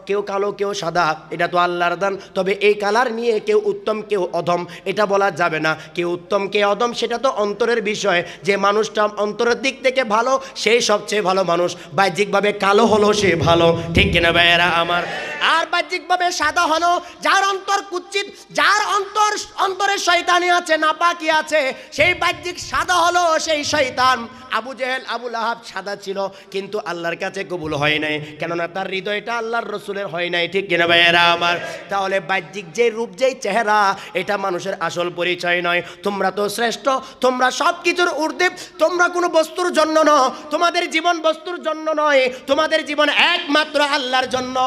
কেউ কালো কেউ সাদা, এটা তো আল্লাহর দান, তবে এই কালার নিয়ে কেউ উত্তম কেউ অধম এটা বলা যাবে না, কেউ উত্তম কেউ অধম সেটা তো অন্তরের বিষয়, যে মানুষটা অন্তরের দিক থেকে ভালো সেই সবচেয়ে ভালো মানুষ, বাহ্যিকভাবে কালো হলো সে ভালো, ঠিক কিনা ভাইয়েরা আমার? আর বাহ্যিকভাবে সাদা হলো যার অন্তর কুচ্ছিত, যার অন্তরে শয়তানি আছে, নাপাকি আছে, সেই বাহ্যিক সাদা হলো সেই শয়তান। আবু জেহেল, আবু লাহাব সাদা ছিল কিন্তু আল্লাহর কাছে কবুল হয় নাই, কেননা তার হৃদয়টা আল্লাহর রসুলের হয় নাই, ঠিক কিনা ভাইয়েরা আমার? তাহলে বাহ্যিক যে রূপ, যেই চেহারা, এটা মানুষের আসল পরিচয় নয়। তোমরা তো শ্রেষ্ঠ, তোমরা সব কিছুর ঊর্ধ্বে, তোমরা কোনো বস্তুর জন্য নয়, তোমাদের জীবন বস্তুর জন্য নয়, তোমাদের জীবন একমাত্র আল্লাহর জন্য।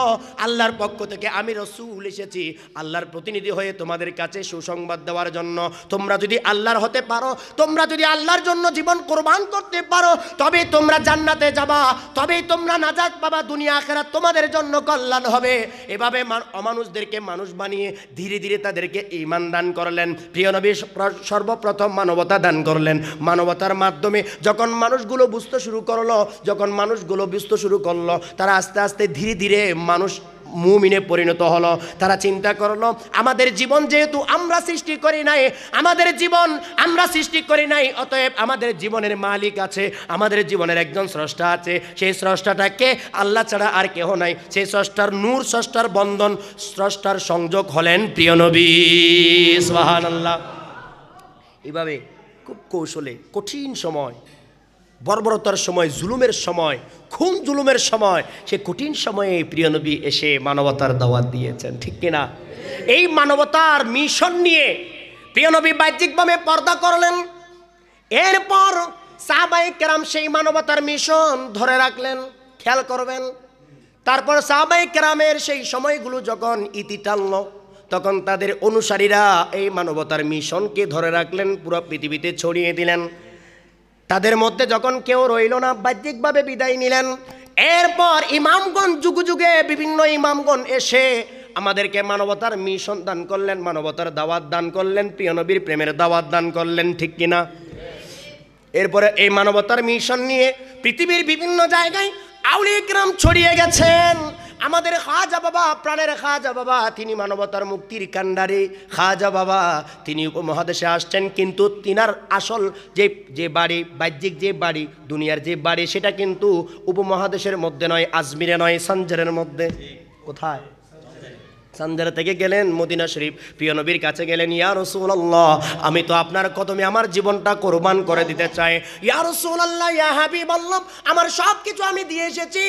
আল্লাহর পক্ষ থেকে আমি রসুল এসেছি আল্লাহর প্রতিনিধি হয়ে তোমাদের কাছে সুসংবাদ দেওয়ার জন্য। তোমরা যদি আল্লাহর হতে পারো, তোমরা যদি আল্লাহর জন্য জীবন কোরবান করতে পারো, তবে তোমরা জান্নাতে যাবা, তবেই তোমরা নাজাত পাবা, দুনিয়া আখিরাত তোমাদের জন্য কল্যাণ হবে। এভাবে অমানুষদেরকে মানুষ বানিয়ে ধীরে ধীরে তাদেরকে ঈমান দান করলেন। প্রিয় নবী সর্বপ্রথম মানবতা দান করলেন। মানবতার মাধ্যমে যখন মানুষগুলো বুঝতে শুরু করলো, তারা আস্তে আস্তে ধীরে ধীরে মানুষ মুমিনে পরিণত হলো। তারা চিন্তা করলো আমাদের জীবন যেহেতু আমরা সৃষ্টি করি নাই, আমাদের জীবন আমরা সৃষ্টি করি নাই, অতএব আমাদের জীবনের মালিক আছে, আমাদের জীবনের একজন স্রষ্টা আছে। সেই স্রষ্টাটাকে আল্লাহ ছাড়া আর কেহ নাই। সেই স্রষ্টার নূর, স্রষ্টার বন্ধন, স্রষ্টার সংযোগ হলেন প্রিয় নবী। সুবহানাল্লাহ। এইভাবে খুব কৌশলে কঠিন সময়, বর্বরতার সময়, জুলুমের সময়, খুন জুলুমের সময়, সে কঠিন সময়ে প্রিয় নবী এসে মানবতার দাওয়াত দিয়েছেন, ঠিক কিনা? এই মানবতার মিশন নিয়ে প্রিয় নবী বাহ্যিকভাবে পর্দা করলেন। এরপর সাহাবায়ে কেরাম সেই মানবতার মিশন ধরে রাখলেন। খেয়াল করবেন, তারপর সাহাবায়ে কেরামের সেই সময়গুলো যখন ইতি টানল, তখন তাদের অনুসারীরা এই মানবতার মিশনকে ধরে রাখলেন, পুরো পৃথিবীতে ছড়িয়ে দিলেন। তাদের মধ্যে যখন কেউ রইল না, বাহ্যিকভাবে বিদায় নিলেন। এরপর ইমামগণ, যুগে যুগে বিভিন্ন ইমামগণ এসে আমাদেরকে মানবতার মিশন দান করলেন, মানবতার দাওয়াত দান করলেন, প্রিয় নবীর প্রেমের দাওয়াত দান করলেন, ঠিক কিনা? এরপরে এই মানবতার মিশন নিয়ে পৃথিবীর বিভিন্ন জায়গায় আউলিয়া কিরাম ছড়িয়ে গেছেন। আমাদের খাজা বাবা, প্রাণের খাজা বাবা, তিনি মানবতার মুক্তির কান্ডারি খাজা বাবা, তিনি উপমহাদেশে আসছেন, কিন্তু তিনার আসল যে বাড়ি, বাহ্যিক যে বাড়ি, দুনিয়ার যে বাড়ি, সেটা কিন্তু উপমহাদেশের মধ্যে নয়, আজমিরে নয়, সানজারের মধ্যে। কোথায়? সানজার থেকে গেলেন মদিনা শরীফ, প্রিয় নবীর কাছে গেলেন। ইয়া রাসূলুল্লাহ, আমি তো আপনার কদমে আমার জীবনটা কোরবান করে দিতে চাই। ইয়া রাসূলুল্লাহ, ইয়া হাবিবাল্লাহ, আমার সব কিছু আমি দিয়ে এসেছি,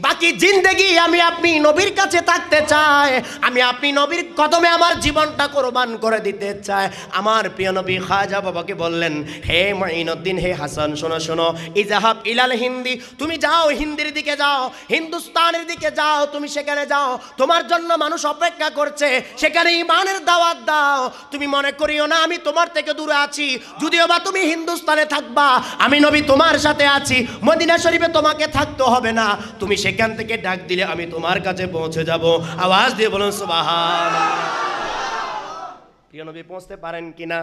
বাকি জিন্দেগি আমি আপনি নবীর কাছে থাকতে চাই, আমি আপনি নবীর কদমে আমার জীবনটা কোরবান করে দিতে চাই। আমার প্রিয় নবী খাজা বাবাকে বললেন, হে মাইনুদ্দিন, হে হাসান, শোনো শোনো, ইজাহাব ইলাল হিন্দি, তুমি যাও হিন্দির দিকে যাও, হিন্দুস্তানের দিকে যাও, তুমি সেখানে যাও, তোমার জন্য মানুষ অপেক্ষা করছে, সেখানে ইমানের দাওয়াত দাও। তুমি মনে করিও না আমি তোমার থেকে দূরে আছি, যদিও বা তুমি হিন্দুস্তানে থাকবা, আমি নবী তোমার সাথে আছি, মদিনা শরীফে তোমাকে থাকতে হবে না, তুমি সেখান থেকে ডাক দিলে আমি তোমার কাছে পৌঁছে যাব। আওয়াজ দিয়ে বলুন সুবহানাল্লাহ। প্রিয় নবী পৌঁছতে পারেন কিনা?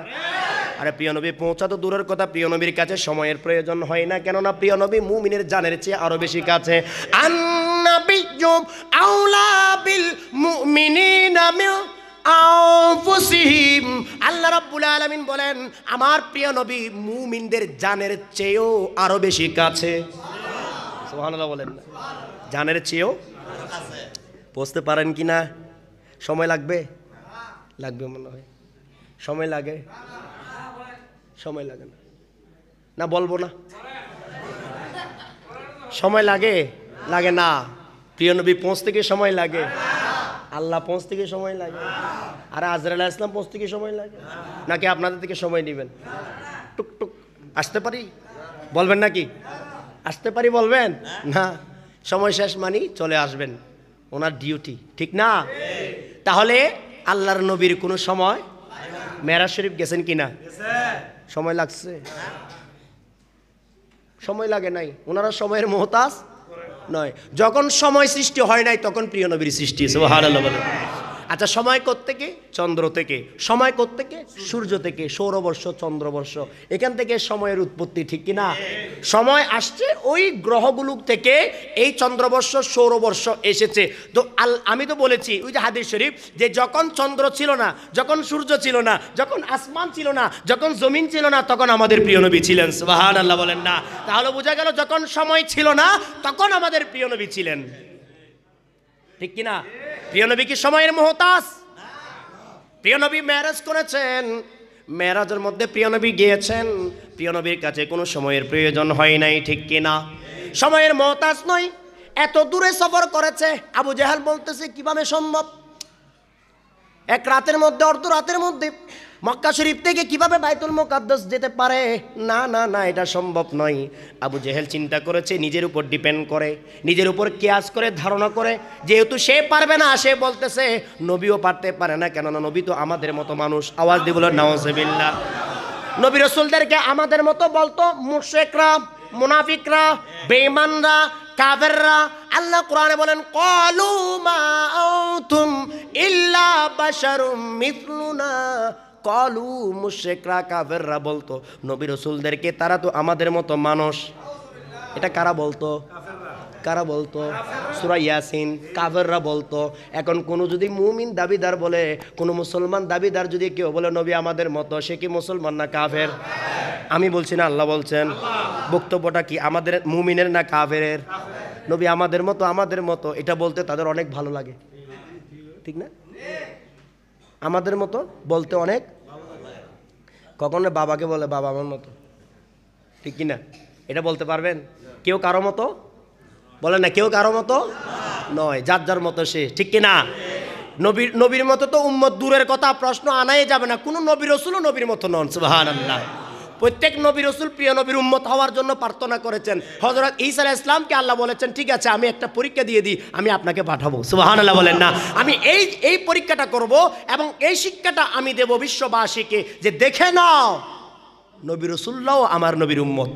আরে প্রিয় নবী পৌঁছা তো দূরের কথা, প্রিয় নবীর কাছে সময়ের প্রয়োজন হয় না, কেননা প্রিয় নবী মুমিনের জানের চেয়ে আরো বেশি কাছে। আন্নাবিয়্যু আউলা বিল মুমিনিনা মিন আনফুসিহিম, আল্লাহ রাব্বুল আলামিন বলেন আমার প্রিয় নবী মুমিনদের জানের চেয়েও আরো বেশি কাছে। সুবহানাল্লাহ বলেন না? জানের চেয়েও কাছে। পৌঁছতে পারেন কিনা? সময় লাগবে? লাগবে মনে হয়। সময় লাগে? সময় লাগে না? না বলবো না? সময় লাগে? লাগে না? প্রিয় নবী পৌঁছতে কি সময় লাগে? আল্লাহ পৌঁছতে কি সময় লাগে? আর আজরাইল আলাইহিস সালাম পৌঁছতে কি সময় লাগে? নাকি আপনাদের থেকে সময় নেবেন? টুকটুক আসতে পারি বলবেন নাকি? আসতে পারি বলবেন না? সময় শেষ মানি চলে আসবেন, ওনার ডিউটি, ঠিক না? তাহলে আল্লাহর নবীর কোনো সময়, মেরাজ শরীফ গেছেন কিনা? সময় লাগছে? সময় লাগে নাই, ওনারা সময়ের মোহতাজ নয়। যখন সময় সৃষ্টি হয় নাই তখন প্রিয় নবীর সৃষ্টি। সুবহানাল্লাহ বলেন। আচ্ছা, সময় কোত্থেকে? চন্দ্র থেকে। সময় কোত্থেকে? সূর্য থেকে। সৌরবর্ষ, চন্দ্রবর্ষ, এখান থেকে সময়ের উৎপত্তি, ঠিক কিনা? সময় আসছে ওই গ্রহগুলো থেকে, এই চন্দ্রবর্ষ, সৌরবর্ষ এসেছে। তো আমি তো বলেছি ওই যে হাদিস শরীফ, যে যখন চন্দ্র ছিল না, যখন সূর্য ছিল না, যখন আসমান ছিল না, যখন জমিন ছিল না, তখন আমাদের প্রিয় নবী ছিলেন। সুবহানাল্লাহ বলেন না? তাহলে বোঝা গেল যখন সময় ছিল না তখন আমাদের প্রিয় নবী ছিলেন, ঠিক কিনা? প্রিয় নবী কি সময়ের মুহতাজ? প্রিয় নবী মেরাজ করেছেন, মেরাজের মধ্যে প্রিয় নবী গিয়েছেন, প্রিয় নবীর কাছে কোনো সময়ের প্রয়োজন হয় নাই, ঠিক কিনা? সময়ের মুহতাজ নয়, এত দূরে সফর করেছে। আবু জাহেল বলতেছে কিভাবে সম্ভব, এক রাতের মধ্যে, অর্ধ রাতের মধ্যে মক্কা শরীফ থেকে কিভাবে বাইতুল মুকাদ্দাস যেতে পারে? না না না, এটা সম্ভব নয়। আবু জেহেল চিন্তা করেছে, নিজের উপর ডিপেন্ড করে, নিজের উপর কিয়াস করে, ধারণা করে, যেহেতু সে পারবে না, সে বলতেছে নবীও পারতে পারে না, কেননা নবী তো আমাদের মতো মানুষ। আওয়াজ দিয়ে বলো নাউজুবিল্লাহ। নবী রাসূলদেরকে আমাদের মতো বলতো মুশরিকরা, মুনাফিকরা, বেঈমানরা, কাফেররা। আল্লাহ কোরআনে বলেন ক্বালু মা আনতুম ইল্লা বাশারুম মিথলুনা। ক্বালু, মুশরিকরা, কাফেররা বলতো নবী রাসূলদেরকে তারা তো আমাদের মতো মানুষ। এটা কারা বলতো? কারা বলতো? সূরা ইয়াসিন কাফেররা বলতো। এখন কোনো যদি মুমিন দাবিদার বলে, কোনো মুসলমান দাবিদার যদি কেউ বলে নবী আমাদের মতো, সে কি মুসলমান না কাফের? আমি বলছি না, আল্লাহ বলছেন। বক্তব্যটা কি আমাদের মুমিনের না কাফেরের? নবী আমাদের মতো এটা বলতে তাদের অনেক ভালো লাগে, ঠিক না? আমাদের মতো বলতে অনেক, কখনো বাবাকে বলে বাবা আমার মতো, ঠিক কি না? এটা বলতে পারবেন? কেউ কারো মতো বলে না, কেউ কারো মতো নয়, যার যার মতো সে, ঠিক কি না? নবীর মতো তো উম্মত দূরের কথা, প্রশ্ন আনাই যাবে না। কোনো নবী রাসূলও নবীর মতো নন, সুবহানাল্লাহ। প্রত্যেক নবী রাসূল প্রিয় নবীর উম্মত হওয়ার জন্য প্রার্থনা করেছেন। হযরত ঈসা আলাইহিস সালামকে আল্লাহ বলেছেন, ঠিক আছে আমি একটা পরীক্ষা দিয়ে দিই, আমি আপনাকে পাঠাবো। সুবহানাল্লাহ বলেন না? আমি এই পরীক্ষাটা করব এবং এই শিক্ষাটা আমি দেব বিশ্ববাসীকে, যে দেখে নাও নবী রাসূলরাও আমার নবীর উম্মত।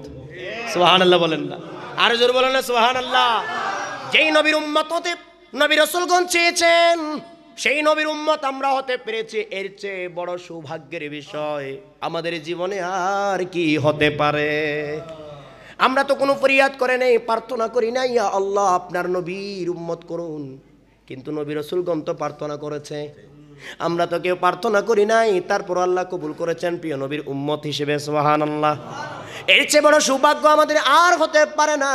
সুবহানাল্লাহ বলেন না? আর জোরে বলেন না সুবহানাল্লাহ। যেই নবীর উম্মত হতে নবী রাসূলগণ চেয়েছেন, সেই নবীর উম্মত আমরা হতে পেরেছি, এর চেয়ে বড় সৌভাগ্যের বিষয় আমাদের জীবনে আর কি হতে পারে? আমরা তো কোনো ফরিয়াদ করে নেই, প্রার্থনা করি না ইয়া আল্লাহ আপনার নবীর উম্মত করুন, কিন্তু নবী রাসূলগণ তো প্রার্থনা করেছে। আমরা তো কেউ প্রার্থনা করি নাই, তারপর আল্লাহ কবুল করেছেন প্রিয় নবীর উম্মত হিসেবে। সুবহানাল্লাহ। এর চেয়ে বড় সৌভাগ্য আমাদের আর হতে পারে না।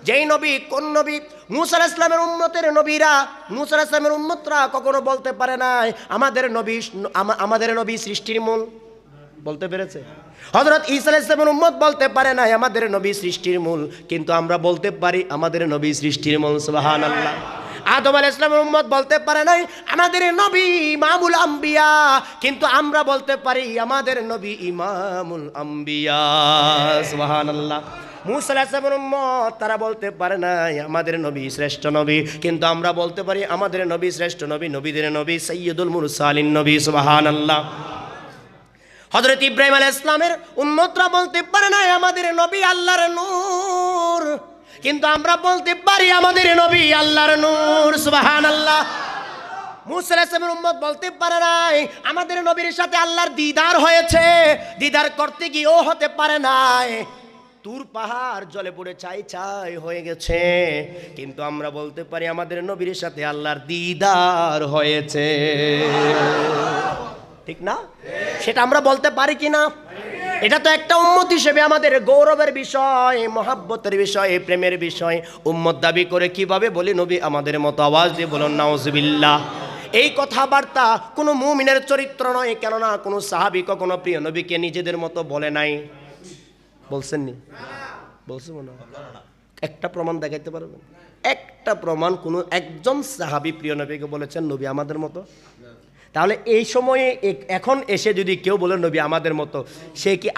যেই নবী, কোন নবী? মূসা আলাইহিস সালামের উম্মতের নবীরা, মূসা আলাইহিস সালামের উম্মতরা কখনো বলতে পারে নাই আমাদের নবী সৃষ্টির মূল, বলতে পেরেছে? হযরত ঈসা আলাইহিস সালামের উম্মত বলতে পারে নাই আমাদের নবী সৃষ্টির মূল, কিন্তু আমরা বলতে পারি আমাদের নবী সৃষ্টির মূল। সুবহানাল্লাহ। আদম আলাইহিস সালামের উম্মত বলতে পারে নাই আমাদের নবী ইমামুল আম্বিয়া, কিন্তু আমরা বলতে পারি আমাদের নবী ইমামুল আম্বিয়া। সুবহানাল্লাহ। মূসা আলাইহিস সালামের উম্মত তারা বলতে পারে নাই আমাদের নবী শ্রেষ্ঠ নবী, কিন্তু আমরা বলতে পারি আমাদের নবী শ্রেষ্ঠ নবী, নবীদের নবী, সাইয়্যিদুল মুরসালিন নবী। সুবহানাল্লাহ। হযরত ইব্রাহিম আলাইহিস সালামের উম্মতরা বলতে পারে নাই আমাদের নবী আল্লাহর নূর, কিন্তু আমরা বলতে পারি আমাদের নবী আল্লাহর নূর। সুবহানাল্লাহ। মূসা আলাইহিস সালামের উম্মত বলতে পারে নাই আমাদের নবীর সাথে আল্লাহর দিদার হয়েছে, দিদার করতে গিয়েও হতে পারে নাই, তুর পাহাড় জলে পড়ে ছাই ছাই হয়ে গেছে, কিন্তু আমরা বলতে পারি আমাদের নবীর সাথে আল্লাহর দিদার হয়েছে, ঠিক না? সেটা আমরা বলতে পারি কি না? এটা তো একটা উম্মত হিসেবে আমাদের গৌরবের বিষয়, মহাব্বতের বিষয়, প্রেমের বিষয়। উম্মত দাবি করে কিভাবে বলি নবী আমাদের মতো? আওয়াজ দিয়ে বলুন নাউজুবিল্লাহ। এই কথাবার্তা কোনো মুমিনের চরিত্র নয়, কেননা কোনো সাহাবী কখনো প্রিয় নবীকে নিজেদের মতো বলে নাই। বলছেননি? বলছে মনে হয়? একটা প্রমাণ দেখাইতে পারবেন? একটা প্রমাণ কোনো একজন সাহাবী প্রিয় নবীকে বলেছেন নবী আমাদের মতো? তাহলে এই সময়ে এখন এসে যদি কেউ বলে নবী আমাদের মতো, সে কি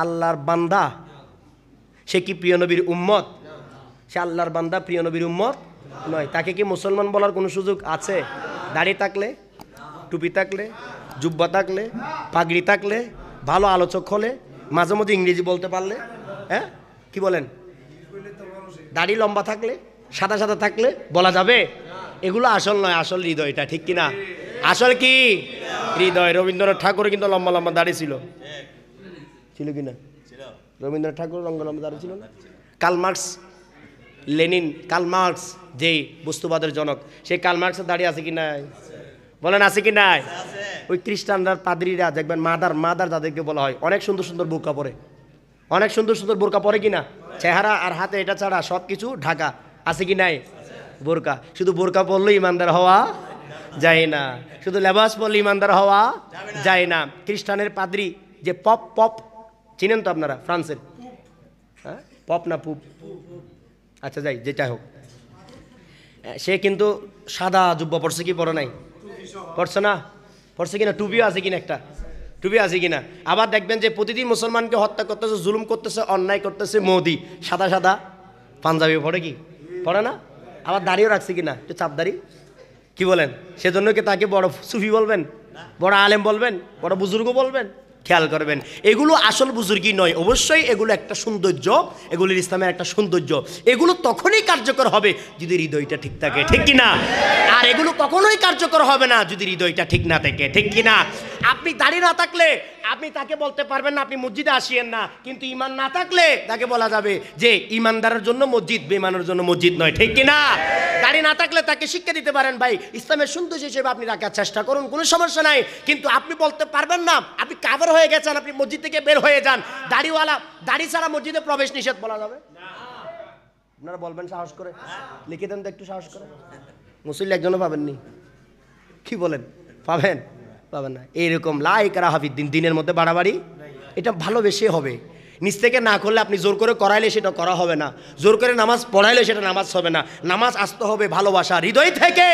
আল্লাহর বান্দা? সে কি প্রিয় নবীর উম্মত? সে আল্লাহর বান্দা, প্রিয় নবীর উম্মত নয়। তাকে কি মুসলমান বলার কোনো সুযোগ আছে? দাড়ি থাকলে, টুপি থাকলে, জুব্বা থাকলে, পাগড়ি থাকলে, ভালো আলোচক হলে, মাঝে মধ্যে ইংরেজি বলতে পারলে, হ্যাঁ কি বলেন? দাড়ি লম্বা থাকলে, সাদা সাদা থাকলে বলা যাবে? এগুলো আসল নয়, আসল হৃদয়টা, ঠিক কিনা? আসল কি? হৃদয়। রবীন্দ্রনাথ ঠাকুর কিন্তু লম্বা লম্বা দাড়ি ছিল, ছিল কিনা? রবীন্দ্রনাথ ঠাকুর লম্বা লম্বা দাড়ি ছিল না? কার্ল মার্কস যেই বস্তুবাদের জনক, সেই কার্ল মার্কসের দাড়ি আছে কি নাই? বলেন আছে কি নাই? ওই খ্রিস্টানরা পাদ্রীরা দেখবেন মাদার যাদেরকে বলা হয়, অনেক সুন্দর সুন্দর বোরকা পরে, অনেক সুন্দর সুন্দর বোরকা পরে কিনা? চেহারা আর হাতে এটা ছাড়া সব কিছু ঢাকা, আছে কি নাই? বোরকা। শুধু বোরকা পরলে ইমানদার হওয়া যায় না, শুধু লেবাস পরলে ইমানদার হওয়া যায় না। খ্রিস্টানের পাদ্রী যে পপ চিনেন তো আপনারা? ফ্রান্সের, হ্যাঁ পপ না পুপ, আচ্ছা যাই যেটা হোক, সে কিন্তু সাদা জুব্বা পড়ছে কি পরে নাই? পড়ছে না? পড়ছে কিনা? টুপিও আছে কিনা? একটা টুপি আছে কিনা? আবার দেখবেন যে প্রতিদিন মুসলমানকে হত্যা করতেছে, জুলুম করতেছে, অন্যায় করতেছে মোদি, সাদা সাদা পাঞ্জাবি পড়ে কি? পড়ে না? আবার দাড়িও রাখছে কিনা? একটু চাপ দাড়ি, কি বলেন? সেজন্য কি তাকে বড় সুফি বলবেন, বড় আলেম বলবেন, বড় বুজুর্গ বলবেন? খেয়াল করবেন, এগুলো আসল বুজুর্গি নয়, অবশ্যই এগুলো একটা সৌন্দর্য, এগুলির ইসলামের একটা সৌন্দর্য। এগুলো তখনই কার্যকর হবে যদি হৃদয়টা ঠিক থাকে, ঠিক কিনা? আর এগুলো কখনোই কার্যকর হবে না যদি হৃদয়টা ঠিক না থাকে, ঠিক কিনা? আপনি দাঁড়িয়ে না থাকলে আপনি তাকে বলতে পারবেন না আপনি মসজিদে আসিয়েন না, কিন্তু ঈমান না থাকলে তাকে বলা যাবে যে ঈমানদারের জন্য মসজিদ, বেঈমানের জন্য মসজিদ নয়, ঠিক কিনা? দাঁড়িয়ে না থাকলে তাকে শিক্ষা দিতে পারেন, ভাই ইসলামের সৌন্দর্য হিসেবে আপনি রাখার চেষ্টা করুন, কোনো সমস্যা নাই, কিন্তু আপনি বলতে পারবেন না আপনি কাফের হয়ে গেছেন, আপনি মসজিদ থেকে বের হয়ে যান, দাড়িওয়ালা দাড়ি ছাড়া মসজিদে প্রবেশ নিষেধ বলা যাবে? আপনারা বলবেন সাহস করে? লিখে দেন তো একটু সাহস করে। মুসল্লি একজনও পাবেননি, কি বলেন? পাবেন? পাবেন না। এইরকম লাইকারা হাফিদ্দিন, দিনের মধ্যে বাড়াবাড়ি, এটা ভালোবেসে হবে। নিজ থেকে না করলে আপনি জোর করে করাইলে সেটা করা হবে না, জোর করে নামাজ পড়াইলে সেটা নামাজ হবে না। নামাজ আসতে হবে ভালোবাসা, হৃদয় থেকে,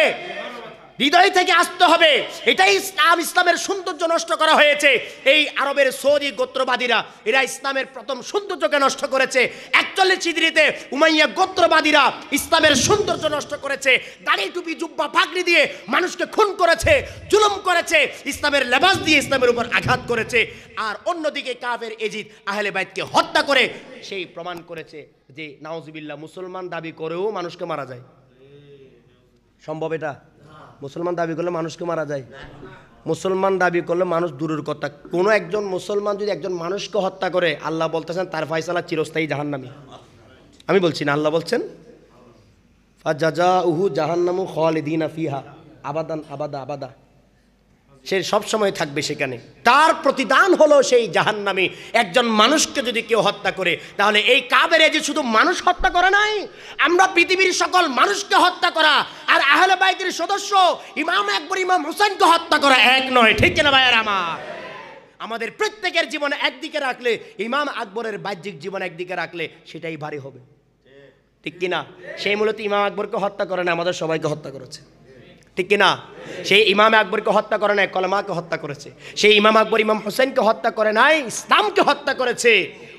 হৃদয় থেকে আসতে হবে। এটাই ইসলাম, ইসলামের সৌন্দর্য নষ্ট করা হয়েছে। এই আরবের সৌদি গোত্রবাদীরা, এরা ইসলামের প্রথম সৌন্দর্যকে নষ্ট করেছে। 41 হিজরিতে উমাইয়া গোত্রবাদীরা ইসলামের সৌন্দর্য নষ্ট করেছে। দাড়ি টুপি জুব্বা পাগড়ি দিয়ে মানুষকে খুন করেছে, জুলুম করেছে, ইসলামের লেবাস দিয়ে ইসলামের উপর আঘাত করেছে। আর অন্যদিকে কাফের এজিদ আহলে বাইতকে হত্যা করে সেই প্রমাণ করেছে যে নাউজুবিল্লাহ মুসলমান দাবি করেও মানুষকে মারা যায়। সম্ভব এটা? মুসলমান দাবি করলে মানুষকে মারা যায়? মুসলমান দাবি করলে মানুষ দূরের কথা, কোনো একজন মুসলমান যদি একজন মানুষকে হত্যা করে, আল্লাহ বলতেছেন তার ফয়সালা চিরস্থায়ী জাহান্নামী। আমি বলছি না, আল্লাহ বলছেন ফাজাজাউহু জাহান্নামু খালিদিনা ফিহা আবাদান আবাদা আবাদা, সে সব সময় থাকবে সেখানে, তার প্রতিদান হলো সেই জাহান্নামী। একজন মানুষকে যদি কেউ হত্যা করে, তাহলে এই কাফের যে শুধু মানুষ হত্যা করে নাই, আমরা পৃথিবীর সকল মানুষকে হত্যা করা আর আহলে বাইতের সদস্য ইমাম আকবর ইমাম হুসাইনকে হত্যা করা এক নয়, ঠিক কিনা ভাইয়েরা আমার? আমাদের প্রত্যেকের জীবন একদিকে রাখলে, ইমাম আকবরের বাহ্যিক জীবন একদিকে রাখলে সেটাই ভারী হবে, ঠিক কিনা? সেই মূলত ইমাম আকবরকে হত্যা করে না, আমাদের সবাইকে হত্যা করেছে, ঠিক কিনা? সেই ইমাম আকবরকে হত্যা করে নাই, কলেমাকে হত্যা করেছে। সেই ইমাম আকবর ইমাম হোসেনকে হত্যা করে নাই, ইসলামকে হত্যা করেছে।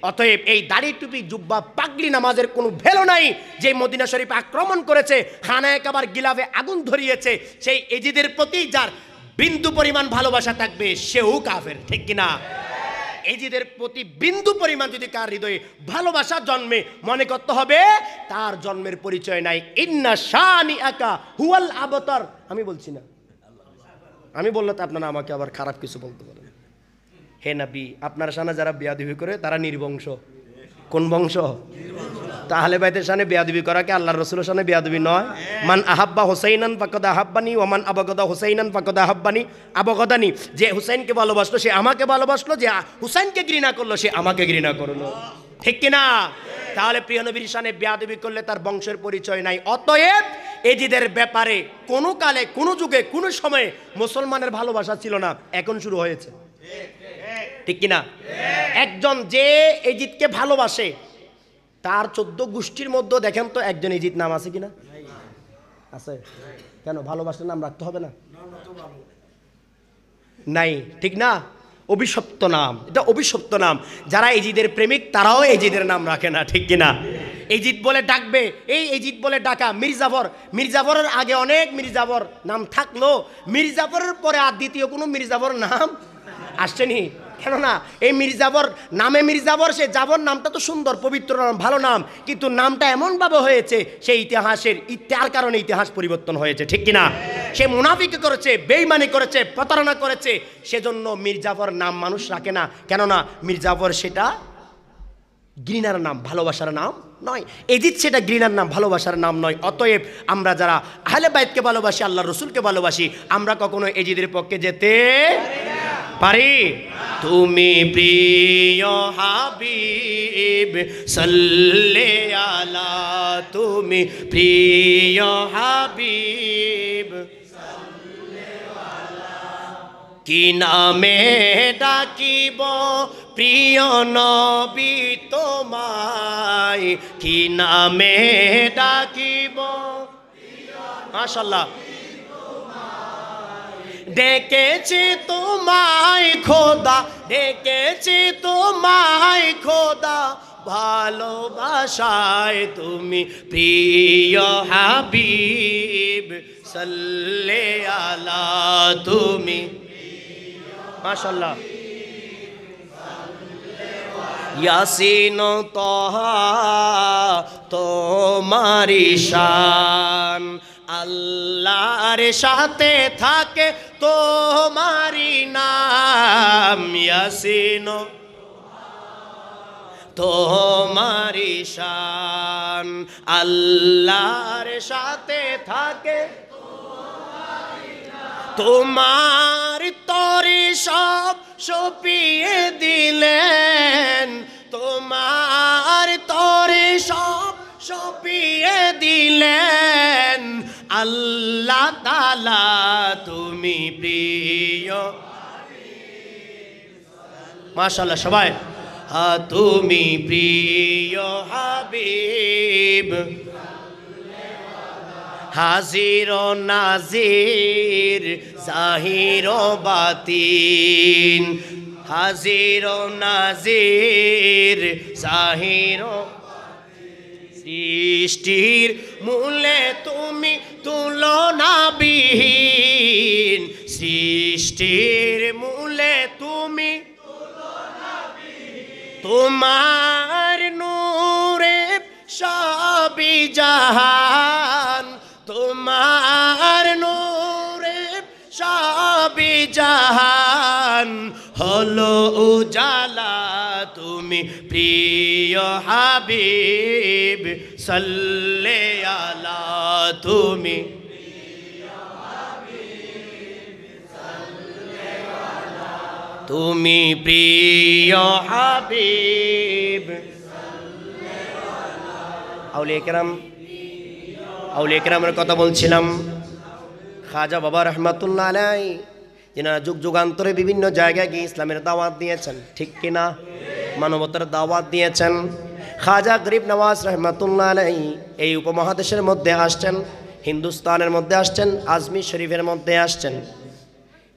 অতএব এই দাড়ি টুপি জুব্বা পাগড়ি নামাজের কোনো ভ্যালু নাই। যে মদিনা শরীফ আক্রমণ করেছে, খানায় কাবার গিলাফে আগুন ধরিয়েছে, সেই এজিদের প্রতি যার বিন্দু পরিমাণ ভালোবাসা থাকবে সেও কাফের, ঠিক কিনা? এজিদের প্রতি বিন্দু পরিমাণ যদি কার হৃদয়ে ভালোবাসা জন্মে, মনে করতে হবে তার জন্মের পরিচয় নাই। ইন্না শানিআকা হুয়াল আবতার। আমি বলছি না, আমি বললে তো আপনারা আমাকে আবার খারাপ কিছু বলতে পারেন। হে নবী, আপনার সামনে যারা বেয়াদবি করে তারা নির্বংশ। কোন বংশ? তাহলে বাইতের সামনে বেয়াদবি করা কি আল্লাহর রাসূলের সামনে বেয়াদবি নয়? মান আহাব্বা হুসাইনান ফাকাদ আহাব্বানি ওয়া মান আবগাদা হুসাইনান ফাকাদ আহাব্বানি আবগাদানি। যে হুসাইনকে ভালোবাসলো সে আমাকে ভালোবাসলো, যে হুসাইনকে ঘৃণা করলো সে আমাকে ঘৃণা করলো, ঠিক কিনা? তাহলে প্রিয় নবীর সামনে বেয়াদবি করলে তার বংশের পরিচয় নাই। অতএব এজিদের ব্যাপারে কোনো কালে, কোনো যুগে, কোনো সময়ে মুসলমানের ভালোবাসা ছিল না, এখন শুরু হয়েছে, ঠিক কিনা? একজন যে এজিদকে ভালোবাসে তার 14 গোষ্ঠীর মধ্যে দেখেন তো একজন এজিদ নাম আছে কিনা? আছে। কেন? ভালোবাসার নাম রাখতে হবে না? নাই, ঠিক না? অভিশপ্ত নাম, এটা অভিশপ্ত নাম। যারা এজিদের প্রেমিক তারাও এজিদের নাম রাখে না, ঠিক কিনা? এজিদ বলে ডাকবে, এই এজিদ বলে ডাকা। মির্জাফর, মির্জাফরের আগে অনেক মির্জাফর নাম থাকলো, মির্জাফরের পরে আর দ্বিতীয় কোনো মির্জাফর নাম আসছেনি। কেননা এই মির্জাফর নামে মির্জাফর, সে জাফর নামটা তো সুন্দর পবিত্র নাম, ভালো নাম, কিন্তু নামটা এমনভাবে হয়েছে সেই ইতিহাসের তার কারণে ইতিহাস পরিবর্তন হয়েছে, ঠিক কিনা? সে মুনাফিকি করেছে, বেঈমানি করেছে, প্রতারণা করেছে, সেজন্য মির্জাফর নাম মানুষ রাখে না। কেননা মির্জাফর সেটা ঘৃণার নাম, ভালোবাসার নাম নয়। এজিদ সেটা ঘৃণার নাম, ভালোবাসার নাম নয়। অতএব আমরা যারা আহলে বাইতকে ভালোবাসি, আল্লাহ রসুলকে ভালোবাসি, আমরা কখনো এজিদের পক্ষে যেতে পারি? তুমি প্রিয় হাবিব সাল্লে আলা, তুমি প্রিয় হাবিব কি নামে ডাকিব প্রিয় নবী তোমায়, কি নামে ডাকিব। মাশাআল্লাহ। ডেকেছি তোমায় খোদা, ডেকেছি তোমায় খোদা, ভালোবাসায় তুমি প্রিয় হাবিব সাল্লে আলা, তুমি। মাশাআল্লাহ। ইয়াসিন তহা তোমারি শান, আল্লাহর সাথে থাকে তোমারি নাম। ইয়াসিন তোমারি শান, আল্লাহর সাথে থাকে তোমার তরে সব সপিয়ে দিলেন, তোমার তরে সব সপিয়ে দিলেন। আল্লাহ তাআলা তুমি প্রিয়, মাশাআল্লাহ সবাই, তুমি প্রিয় হাবিব, হাজির ও নাজির জাহির ও বাতিন, হাজির ও নাজির জাহির ও সৃষ্টির মূলে তুমি তুলনাবিহীন, সৃষ্টির মূলে তুমি তোমার নূরে সবই জাহান, তোমার নূরে সবই জাহান। হলো উজালা তুমি প্রিয় হাবিব, সাল্লে আলা তুমি, তুমি প্রিয় হাবিব। আউলিয়া কেরাম, আউলিয়া কেরামের কথা বলছিলাম। খাজা বাবা রহমাতুল্লাহ আলাইহি যেনারা যুগ যুগান্তরে বিভিন্ন জায়গায় গিয়ে ইসলামের দাওয়াত দিয়েছেন, ঠিক কিনা, মানবতার দাওয়াত দিয়েছেন। খাজা গরিব নওয়াজ রহমাতুল্লাহ আলাইহি এই উপমহাদেশের মধ্যে আসছেন, হিন্দুস্তানের মধ্যে আসছেন, আজমির শরীফের মধ্যে আসছেন।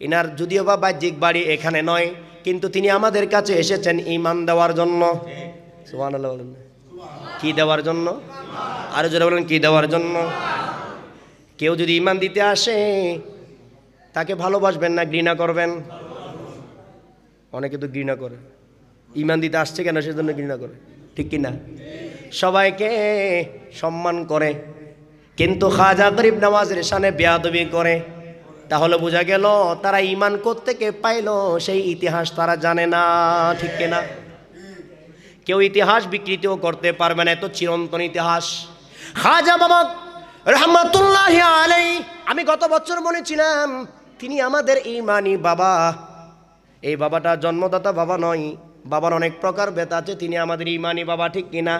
ইনার যদিও বা বাহ্যিক বাড়ি এখানে নয়, কিন্তু তিনি আমাদের কাছে এসেছেন ঈমান দেওয়ার জন্য। সুবহানাল্লাহ বলেন, কি দেওয়ার জন্য? আরো যারা বলেন কি দেওয়ার জন্য? কেউ যদি ঈমান দিতে আসে তাকে ভালোবাসবেন না ঘৃণা করবেন? অনেকে তো ঘৃণা করে, ঈমান দিতে আসছে কেন সেজন্য ঘৃণা করে, ঠিক কিনা? সবাইকে সম্মান করে, কিন্তু খাজা গরিব নওয়াজের শানে বেয়াদবি করে। তাহলে বোঝা গেল তারা ঈমান কোত্থেকে পাইলো সেই ইতিহাস তারা জানে না, ঠিক কিনা? কেউ ইতিহাস বিকৃতিও করতে পারবে না, এত চিরন্তন ইতিহাস। খাজা বাবা রহমাতুল্লাহি আলাইহি, আমি গত বছর বলেছিলাম তিনি আমাদের ঈমানি বাবা। এই বাবাটা জন্মদাতা বাবা নয়, বাবার অনেক প্রকার বেত আছে, তিনি আমাদের ঈমানি বাবা, ঠিক কিনা?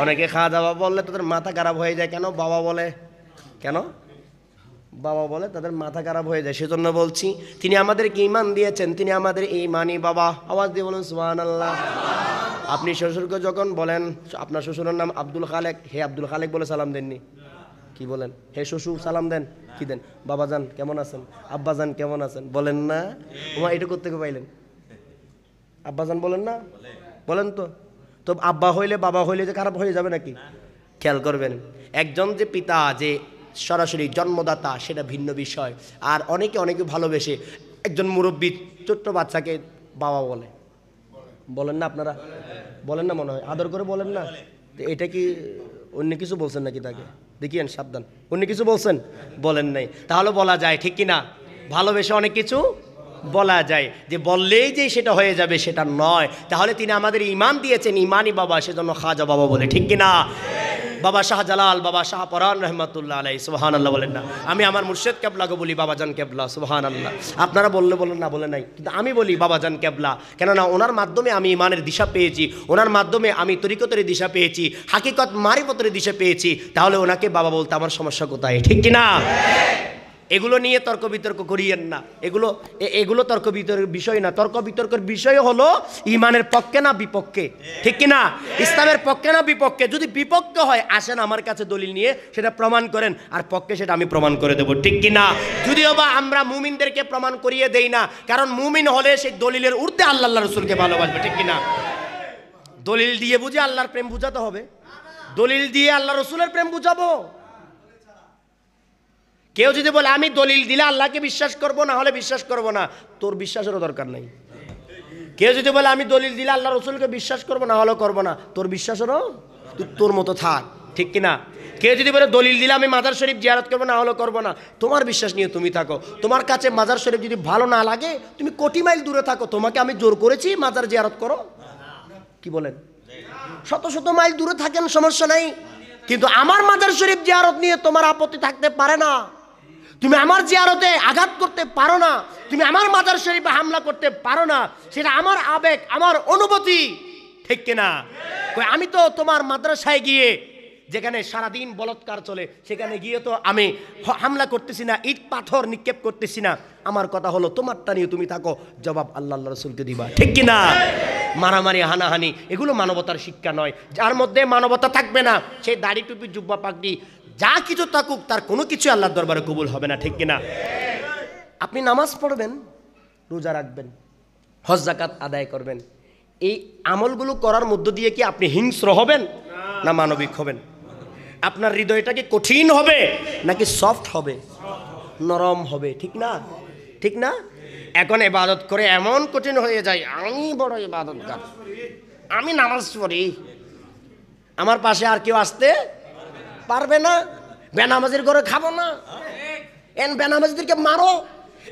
অনেকে খাজা বাবা বললে তাদের মাথা খারাপ হয়ে যায়। কেন বাবা বলে? কেন বাবা বলে? তাদের মাথা খারাপ হয়ে যায়। সেজন্য বলছি তিনি আমাদেরকে ঈমান দিয়েছেন, তিনি আমাদের ঈমানি বাবা। আওয়াজ দিয়ে বলুন সুবহানাল্লাহ। আপনি শ্বশুরকে যখন বলেন, আপনার শ্বশুরের নাম আব্দুল খালেক, হে আব্দুল খালেক বলে সালাম দেননি? কি বলেন? হে শ্বশুর সালাম দেন, কি দেন? বাবাজান কেমন আছেন, আব্বাজান কেমন আছেন বলেন না? ওমা এটা কোত্থেকে পাইলেন? আব্বাজান বলেন না? বলেন তো। তো আব্বা হইলে বাবা হইলে যে খারাপ হয়ে যাবে নাকি? খেয়াল করবেন, একজন যে পিতা যে সরাসরি জন্মদাতা সেটা ভিন্ন বিষয়। আর অনেকে অনেকে ভালোবেসে একজন মুরব্বী ছোট্ট বাচ্চাকে বাবা বলে, বলেন না আপনারা? বলেন না মনে হয়, আদর করে বলেন না? তো এটা কি অন্য কিছু বলছেন নাকি তাকে? দেখিয়েন সাবধান, অন্য কিছু বলছেন? বলেন নাই। তাহলে বলা যায়, ঠিক কিনা? ভালোবেসে অনেক কিছু বলা যায়, যে বললেই যে সেটা হয়ে যাবে সেটা নয়। তাহলে তিনি আমাদের ঈমান দিয়েছেন, ঈমানি বাবা, সেজন্য খাজা বাবা বলে, ঠিক কিনা? বাবা শাহজালাল, বাবা শাহপরান রহমাতুল্লাহ আলাইহি, সুবহানাল্লাহ বলেন না? আমি আমার মুর্শিদ কেবলাকে বলি বাবাজান কেবলা, সুবহানাল্লাহ। আপনারা বললে বলেন না, বলে নাই, কিন্তু আমি বলি বাবাজান কেবলা। কেননা ওনার মাধ্যমে আমি ঈমানের দিশা পেয়েছি, ওনার মাধ্যমে আমি তরিকতের দিশা পেয়েছি, হাকিকত মারিফতের দিশা পেয়েছি। তাহলে ওনাকে বাবা বলতে আমার সমস্যা কোথায়, ঠিক কিনা? এগুলো নিয়ে তর্ক বিতর্ক করিয়েন না, এগুলো তর্ক বিতর্কের বিষয় না। তর্ক বিতর্কের বিষয় হলো ঈমানের পক্ষে না বিপক্ষে, ঠিক কিনা? ইসলামের পক্ষে না বিপক্ষে? যদি বিপক্ষে হয় আসেন আমার কাছে দলিল নিয়ে সেটা প্রমাণ করেন, আর পক্ষে সেটা আমি প্রমাণ করে দেবো, ঠিক কিনা? যদিও বা আমরা মুমিনদেরকে প্রমাণ করিয়ে দেই না, কারণ মুমিন হলে সেই দলিলের ঊর্ধ্বে আল্লাহ রসুলকে ভালোবাসবে, ঠিক কিনা? দলিল দিয়ে বুঝে আল্লাহর প্রেম বুঝাতে হবে? দলিল দিয়ে আল্লাহ রসুলের প্রেম বুঝাবো? কেউ যদি বলে আমি দলিল দিলে আল্লাহকে বিশ্বাস করব, না হলে বিশ্বাস করব না, তোর বিশ্বাসেরও দরকার নাই। কেউ যদি বলে আমি দলিল দিলে আল্লাহ রসুলকে বিশ্বাস করবো না হলে করবো না, তোর বিশ্বাস হলো তুই তোর মতো থাক, ঠিক কিনা? কেউ যদি বলে দলিল দিলে আমি মাজার শরীফ জিয়ারত করবো না হলে করবো না, তোমার বিশ্বাস নিয়ে তুমি থাকো। তোমার কাছে মাজার শরীফ যদি ভালো না লাগে তুমি কোটি মাইল দূরে থাকো, তোমাকে আমি জোর করেছি মাজার জিয়ারত করো? কি বলেন? শত শত মাইল দূরে থাকেন, সমস্যা নাই, কিন্তু আমার মাজার শরীফ জিয়ারত নিয়ে তোমার আপত্তি থাকতে পারে না। তুমি আমার জিয়ারতে আঘাত করতে পারো না, তুমি আমার মাজার শরীফে হামলা করতে পারো না, সেটা আমার আবেগ, আমার অনুভূতি, ঠিক কিনা? আমি তো তোমার মাদ্রাসায় গিয়ে যেখানে সারাদিন বলৎকার চলে সেখানে গিয়ে তো আমি হামলা করতেছি না, ইট পাথর নিক্ষেপ করতেছি না। আমার কথা হলো তোমারটা নিয়ে তুমি থাকো, জবাব আল্লাহ রসুলকে দিবা, ঠিক কিনা? মারামারি হানাহানি এগুলো মানবতার শিক্ষা নয়। যার মধ্যে মানবতা থাকবে না সেই দাড়ি টুপি জুব্বা পাগড়ি যা কিছু থাকুক তার কোনো কিছু আল্লাহর দরবারে কবুল হবে না, ঠিক কিনা? আপনি নামাজ পড়বেন, রোজা রাখবেন, হজ যাকাত আদায় করবেন, এই আমলগুলো করার মধ্য দিয়ে কি আপনি হিংস্র হবেন না মানবিক হবেন? আপনার হৃদয়টা কি কঠিন হবে নাকি সফট হবে, নরম হবে, ঠিক না? ঠিক না? এখন ইবাদত করে এমন কঠিন হয়ে যায়, আমি বড় ইবাদতগার, আমি নামাজ পড়ি, আমার পাশে আর কেউ আসতে পারবে না, বেনামাজির ঘরে খাবো না, বেনামাজিদেরকে মারো,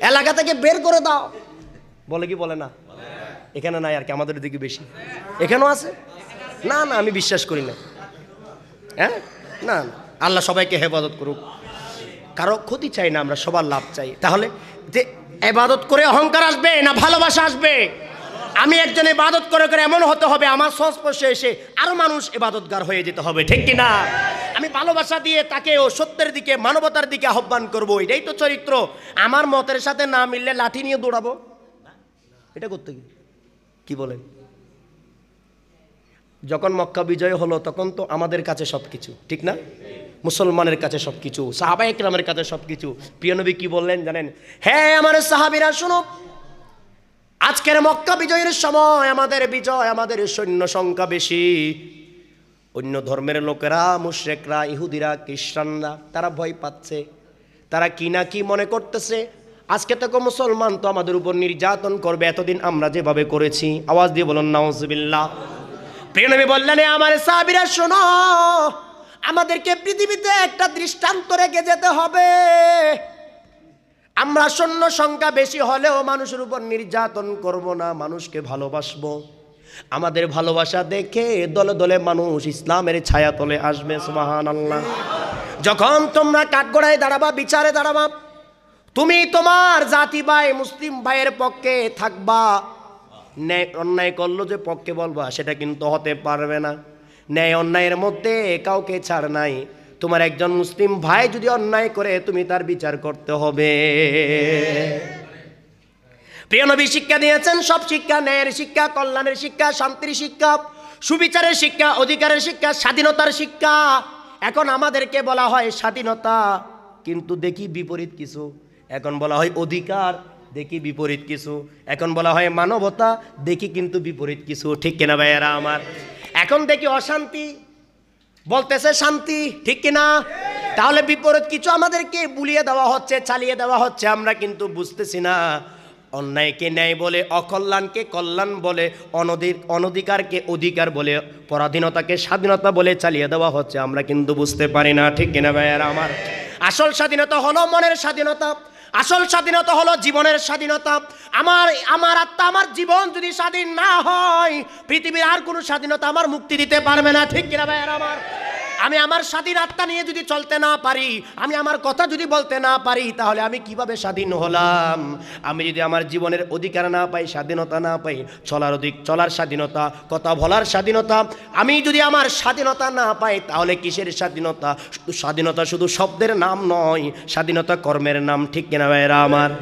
এলাকা থেকে বের করে দাও, বলে কি বলে না? এখানে নাই আর কি, আমাদের দিকে বেশি, এখানেও আছে না? না, আমি বিশ্বাস করি না। হ্যাঁ, না, আল্লাহ সবাইকে হেফাজত করুক, কারো ক্ষতি চাই না, আমরা সবার লাভ চাই। তাহলে যে ইবাদত করে অহংকার আসবে না ভালোবাসা আসবে? আমি একজন ইবাদত করে করে এমন হতে হবে আমার সংস্পর্শে এসে আরো মানুষ ইবাদতগার হয়ে যেতে হবে, ঠিক কি না? আমি ভালোবাসা দিয়ে তাকে ও সত্যের দিকে, মানবতার দিকে আহ্বান করব, এটাই তো চরিত্র। আমার মতের সাথে না মিললে লাঠি নিয়ে দৌড়াবো, এটা করতে কি বলেন? যখন মক্কা বিজয় হলো তখন তো আমাদের কাছে সবকিছু, ঠিক না? মুসলমানের কাছে সবকিছু, সাহাবায়ে কেরামের কাছে সবকিছু। প্রিয় নবী কি বললেন জানেন? হ্যাঁ আমার সাহাবীরা শোনো, আজকের মক্কা বিজয়ের সময় আমাদের বিজয়, আমাদের সৈন্য সংখ্যা বেশি, অন্য ধর্মের লোকেরা, মুশরিকরা, ইহুদিরা, খ্রিস্টানরা তারা ভয় পাচ্ছে, তারা কি না কি মনে করতেছে, আজকে থেকে মুসলমান তো আমাদের উপর নির্যাতন করবে, এতদিন আমরা যেভাবে করেছি। আওয়াজ দিয়ে বলুন নাউজুবিল্লাহ। প্রিয় নবী বললেন আমার সাহাবীরা শোনো, আমাদেরকে পৃথিবীতে একটা দৃষ্টান্ত রেখে যেতে হবে। আমরা সৈন্য সংখ্যা বেশি হলেও মানুষের উপর নির্যাতন করব না, মানুষকে ভালোবাসবো। আমাদের ভালোবাসা দেখে দলে দলে মানুষ ইসলামের ছায়া তলে আসবে, সুবহানাল্লাহ। যখন তোমরা কাঠগড়ায় দাঁড়াবা, বিচারে দাঁড়াবা, তুমি তোমার জাতি ভাই মুসলিম ভাইয়ের পক্ষে থাকবা, ন্যায় অন্যায় করলো যে পক্ষে বলবা সেটা কিন্তু হতে পারবে না। ন্যায় অন্যায়ের মধ্যে কাউকে ছাড় নাই। তোমার একজন মুসলিম ভাই যদি অন্যায় করে তুমি তার বিচার করতে হবে। প্রিয় নবী শিক্ষা দিয়েছেন সব শিক্ষা, ন্যায়ের শিক্ষা, কল্যাণের শিক্ষা, শান্তির শিক্ষা, সুবিচারের শিক্ষা, অধিকারের শিক্ষা, স্বাধীনতার শিক্ষা। এখন আমাদেরকে বলা হয় স্বাধীনতা, কিন্তু দেখি বিপরীত কিছু। এখন বলা হয় অধিকার, দেখি বিপরীত কিছু। এখন বলা হয় মানবতা, দেখি কিন্তু বিপরীত কিছু, ঠিক কিনা ভাইয়েরা আমার? এখন দেখি অশান্তি, বলতেছে শান্তি, ঠিক কিনা? তাহলে বিপরীত কিছু আমাদেরকে বুলিয়ে দেওয়া হচ্ছে, চালিয়ে দেওয়া হচ্ছে, আমরা কিন্তু বুঝতেছি না। অন্যায়কে ন্যায় বলে, অকল্যাণকে কল্যাণ বলে, অনধিকারকে অধিকার বলে, পরাধীনতাকে স্বাধীনতা বলে চালিয়ে দেওয়া হচ্ছে, আমরা কিন্তু বুঝতে পারি না, ঠিক কিনা ভাইয়েরা আমার? আসল স্বাধীনতা হলো মনের স্বাধীনতা, আসল স্বাধীনতা হলো জীবনের স্বাধীনতা। আমার আত্মা, আমার জীবন যদি স্বাধীন না হয়, পৃথিবীর আর কোনো স্বাধীনতা আমার মুক্তি দিতে পারবে না, ঠিক কিনা ভাইয়েরা আমার? আমি আমার স্বাধীন আত্মা নিয়ে যদি চলতে না পারি, আমি আমার কথা যদি বলতে না পারি, তাহলে আমি কিভাবে স্বাধীন হলাম? আমি যদি আমার জীবনের অধিকার না পাই, স্বাধীনতা না পাই, চলার স্বাধীনতা, কথা বলার স্বাধীনতা, আমি যদি আমার স্বাধীনতা না পাই, তাহলে কিসের স্বাধীনতা? স্বাধীনতা শুধু শব্দের নাম নয়, স্বাধীনতা কর্মের নাম, ঠিক কিনা ভাইয়েরা আমার?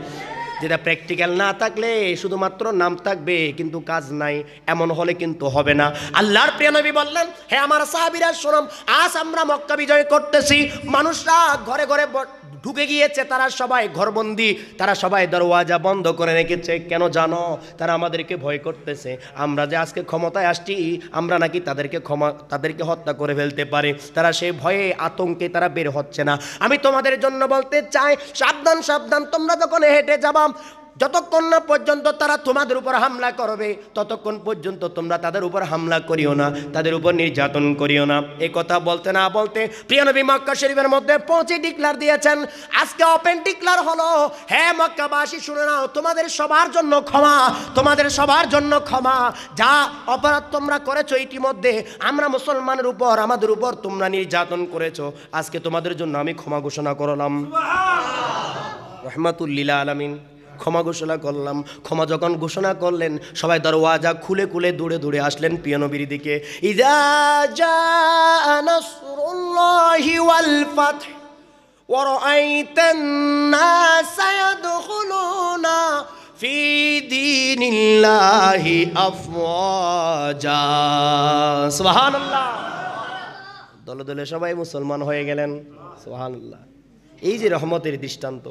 যেটা প্র্যাকটিক্যাল না থাকলে শুধুমাত্র নাম থাকবে কিন্তু কাজ নাই, এমন হলে কিন্তু হবে না। আল্লাহর প্রিয় নবী বললেন, হে আমার সাহাবীরা শোনো, আজ আমরা মক্কা বিজয় করতেছি, মানুষরা ঘরে ঘরে ঢুকে গিয়েছে, তারা সবাই ঘরবন্দি, তারা সবাই দরওয়াজা বন্ধ করে রেখেছে। কেন জানো? তারা আমাদেরকে ভয় করতেছে, আমরা যে আজকে ক্ষমতায় আসছি, আমরা নাকি তাদেরকে হত্যা করে ফেলতে পারি। তারা সেই ভয়ে আতঙ্কে তারা বের হচ্ছে না। আমি তোমাদের জন্য বলতে চাই, সাবধান সাবধান, তোমরা যখন হেঁটে যাবা, যতক্ষণ না পর্যন্ত তারা তোমাদের উপর হামলা করবে ততক্ষণ পর্যন্ত তোমরা তাদের উপর হামলা করিও না, তাদের উপর নির্যাতন করিও না। এই কথা বলতে না বলতে প্রিয় নবী মক্কা শরীফের মধ্যে পৌঁছে ডিক্লার দিয়েছেন। আজকে ওপেন ডিক্লার হলো, হ্যাঁ মক্কাবাসী শুনে নাও, তোমাদের সবার জন্য ক্ষমা, তোমাদের সবার জন্য ক্ষমা। যা অপরাধ তোমরা করেছো ইতিমধ্যে, আমরা মুসলমানের উপর, আমাদের উপর তোমরা নির্যাতন করেছো, আজকে তোমাদের জন্য আমি ক্ষমা ঘোষণা করলাম। রহমাতুল লিল আলামিন, ক্ষমা ঘোষণা করলাম। ক্ষমা যখন ঘোষণা করলেন, সবাই দরওয়াজা খুলে খুলে দৌড়ে দৌড়ে আসলেন প্রিয় নবীর দিকে। ইযা জাআ নাসরুল্লাহি ওয়াল ফাth ওয়া রাআইতান নাসা ইয়াদখুলুনা ফি দীনিল্লাহি আফওয়াজা। সুবহানাল্লাহ। দলে দলে সবাই মুসলমান হয়ে গেলেন। সুবহানাল্লাহ। এই যে রহমতের দৃষ্টান্ত,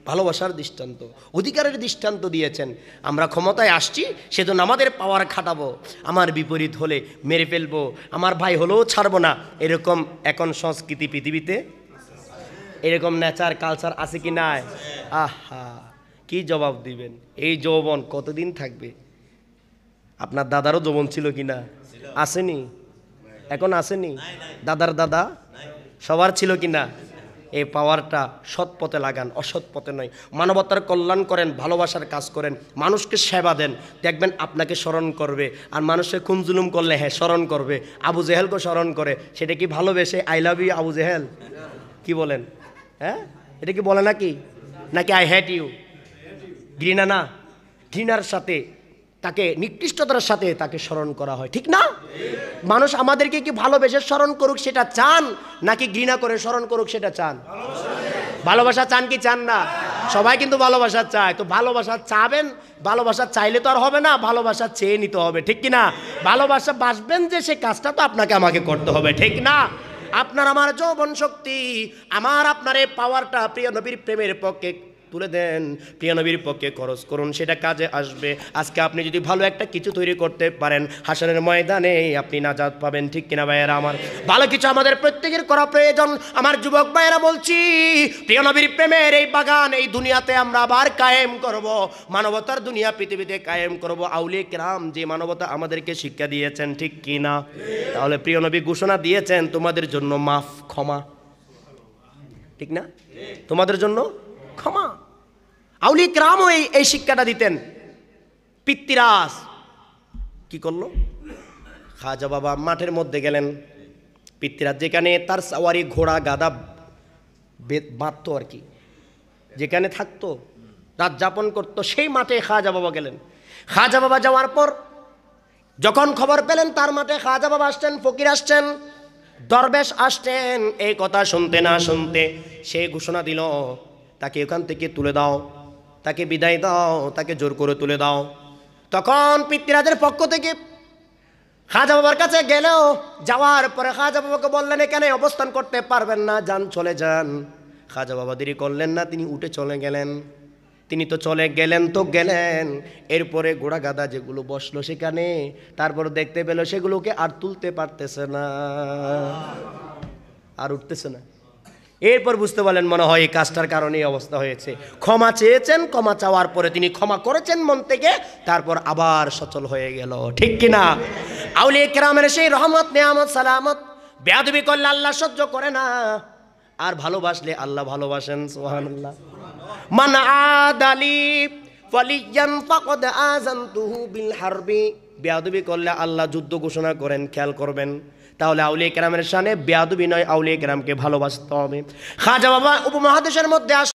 ভালোবাসার দৃষ্টান্ত, অধিকারের দৃষ্টান্ত দিয়েছেন। আমরা ক্ষমতায় আসছি সেজন্য আমাদের পাওয়ার খাটাবো, আমার বিপরীত হলে মেরে ফেলবো, আমার ভাই হলেও ছাড়বো না, এরকম এখন সংস্কৃতি পৃথিবীতে, এরকম নেচার কালচার আছে কি নাই? আহা, কি জবাব দিবেন? এই যৌবন কতদিন থাকবে? আপনার দাদারও যৌবন ছিল কি না? আসেনি? এখন আসেনি? দাদার দাদা সবার ছিল কি না? এই পাওয়ারটা সৎ পথে লাগান, অসৎ পথে নয়। মানবতার কল্যাণ করেন, ভালোবাসার কাজ করেন, মানুষকে সেবা দেন, দেখবেন আপনাকে স্মরণ করবে। আর মানুষকে খুন জুলুম করলে হ্যাঁ স্মরণ করবে। আবু জেহেলকে স্মরণ করে, সেটা কি ভালোবেসে I love you Abu Jahl? কি বলেন? হ্যাঁ, এটা কি বলে নাকি? নাকি আই হ্যাট ইউ? ঘৃণা না, ঘৃণার সাথে তাকে, নিকৃষ্টতার সাথে তাকে স্মরণ করা হয়, ঠিক না? মানুষ আমাদেরকে কি ভালোবেসে স্মরণ করুক সেটা চান, নাকি ঘৃণা করে স্মরণ করুক সেটা চান? ভালোবাসা চান কি চান না? সবাই কিন্তু ভালোবাসা চায়। তো ভালোবাসা চাবেন, ভালোবাসা চাইলে তো আর হবে না, ভালোবাসা চেয়ে নিতে হবে, ঠিক কি না? ভালোবাসা বাসবেন যে সে কাজটা তো আপনাকে আমাকে করতে হবে, ঠিক না? আপনার আমার যৌবন শক্তি, আমার আপনার এই পাওয়ারটা প্রিয় নবীর প্রেমের পক্ষে তুলে দেন, প্রিয় নবীর পক্ষে খরচ করুন, সেটা কাজে আসবে। আজকে আপনি যদি ভালো একটা কিছু তৈরি করতে পারেন, হাসরের ময়দানে আপনি নাজাত পাবেন, ঠিক কিনা ভাইয়েরা আমার? ভালো কিছু আমাদের প্রত্যেকের করা প্রয়োজন। আমার যুবক ভাইয়েরা বলছি, প্রিয় নবীর প্রেমের এই বাগান এই দুনিয়াতে আমরা আবার কায়েম করব, মানবতার দুনিয়া পৃথিবীতে কায়েম করব। আউলিয়া কেরাম যে মানবতা আমাদেরকে শিক্ষা দিয়েছেন, ঠিক কিনা? তাহলে প্রিয় নবী ঘোষণা দিয়েছেন তোমাদের জন্য মাফ, ক্ষমা, ঠিক না? তোমাদের জন্য ক্ষমা। আউলিয়া কেরামও এই শিক্ষাটা দিতেন। পিতৃরাজ কি করলো? খাজা বাবা মাঠের মধ্যে গেলেন। পিতৃরাজ যেখানে তার সাওয়ারি ঘোড়া গাদা বাঁধতো আর কি, যেখানে থাকতো, রাত যাপন করতো, সেই মাঠে খাজা বাবা গেলেন। খাজা বাবা যাওয়ার পর যখন খবর পেলেন তার মাঠে খাজা বাবা আসছেন, ফকির আসছেন, দরবেশ আসছেন, এই কথা শুনতে না শুনতে সে ঘোষণা দিল, তাকে ওখান থেকে তুলে দাও, তাকে বিদায় দাও, তাকে জোর করে তুলে দাও। তখন পিতৃরাজের পক্ষ থেকে খাজা বাবার কাছে গেলেও, যাওয়ার পরে খাজা বাবাকে বললেন এখানে অবস্থান করতে পারবেন না, যান, চলে যান। খাজা বাবা দেরি করলেন না, তিনি উঠে চলে গেলেন। তিনি তো চলে গেলেন তো গেলেন, এরপরে ঘোড়া গাদা যেগুলো বসলো সেখানে, তারপর দেখতে পেল সেগুলোকে আর তুলতে পারতেছে না, আর উঠতেছে না। এরপর বুঝতে পারলেন মনে হয় এই কাজটার কারণে এই অবস্থা হয়েছে। ক্ষমা চেয়েছেন, ক্ষমা চাওয়ার পরে তিনি ক্ষমা করেছেন মন থেকে, তারপর আবার সচল হয়ে গেল, ঠিক কিনা? আউলিয়া কেরামের সেই রহমত, নেয়ামত, সালামত, বেয়াদবি করলে আল্লাহ সহ্য করে না, আর ভালোবাসলে আল্লাহ ভালোবাসেন। সুবহানাল্লাহ। মান আদালি ফালিয়ান ফাকাদ আযানতুহু বিল হারবি। বেয়াদবি করলে আল্লাহ যুদ্ধ ঘোষণা করেন, খেয়াল করবেন। তাহলে আউলিয়া কেরামের শানে বেয়াদবি নয়, আউলিয়া কেরামকে ভালোবাসতে হবে। খাজা বাবা উপমহাদেশের মধ্যে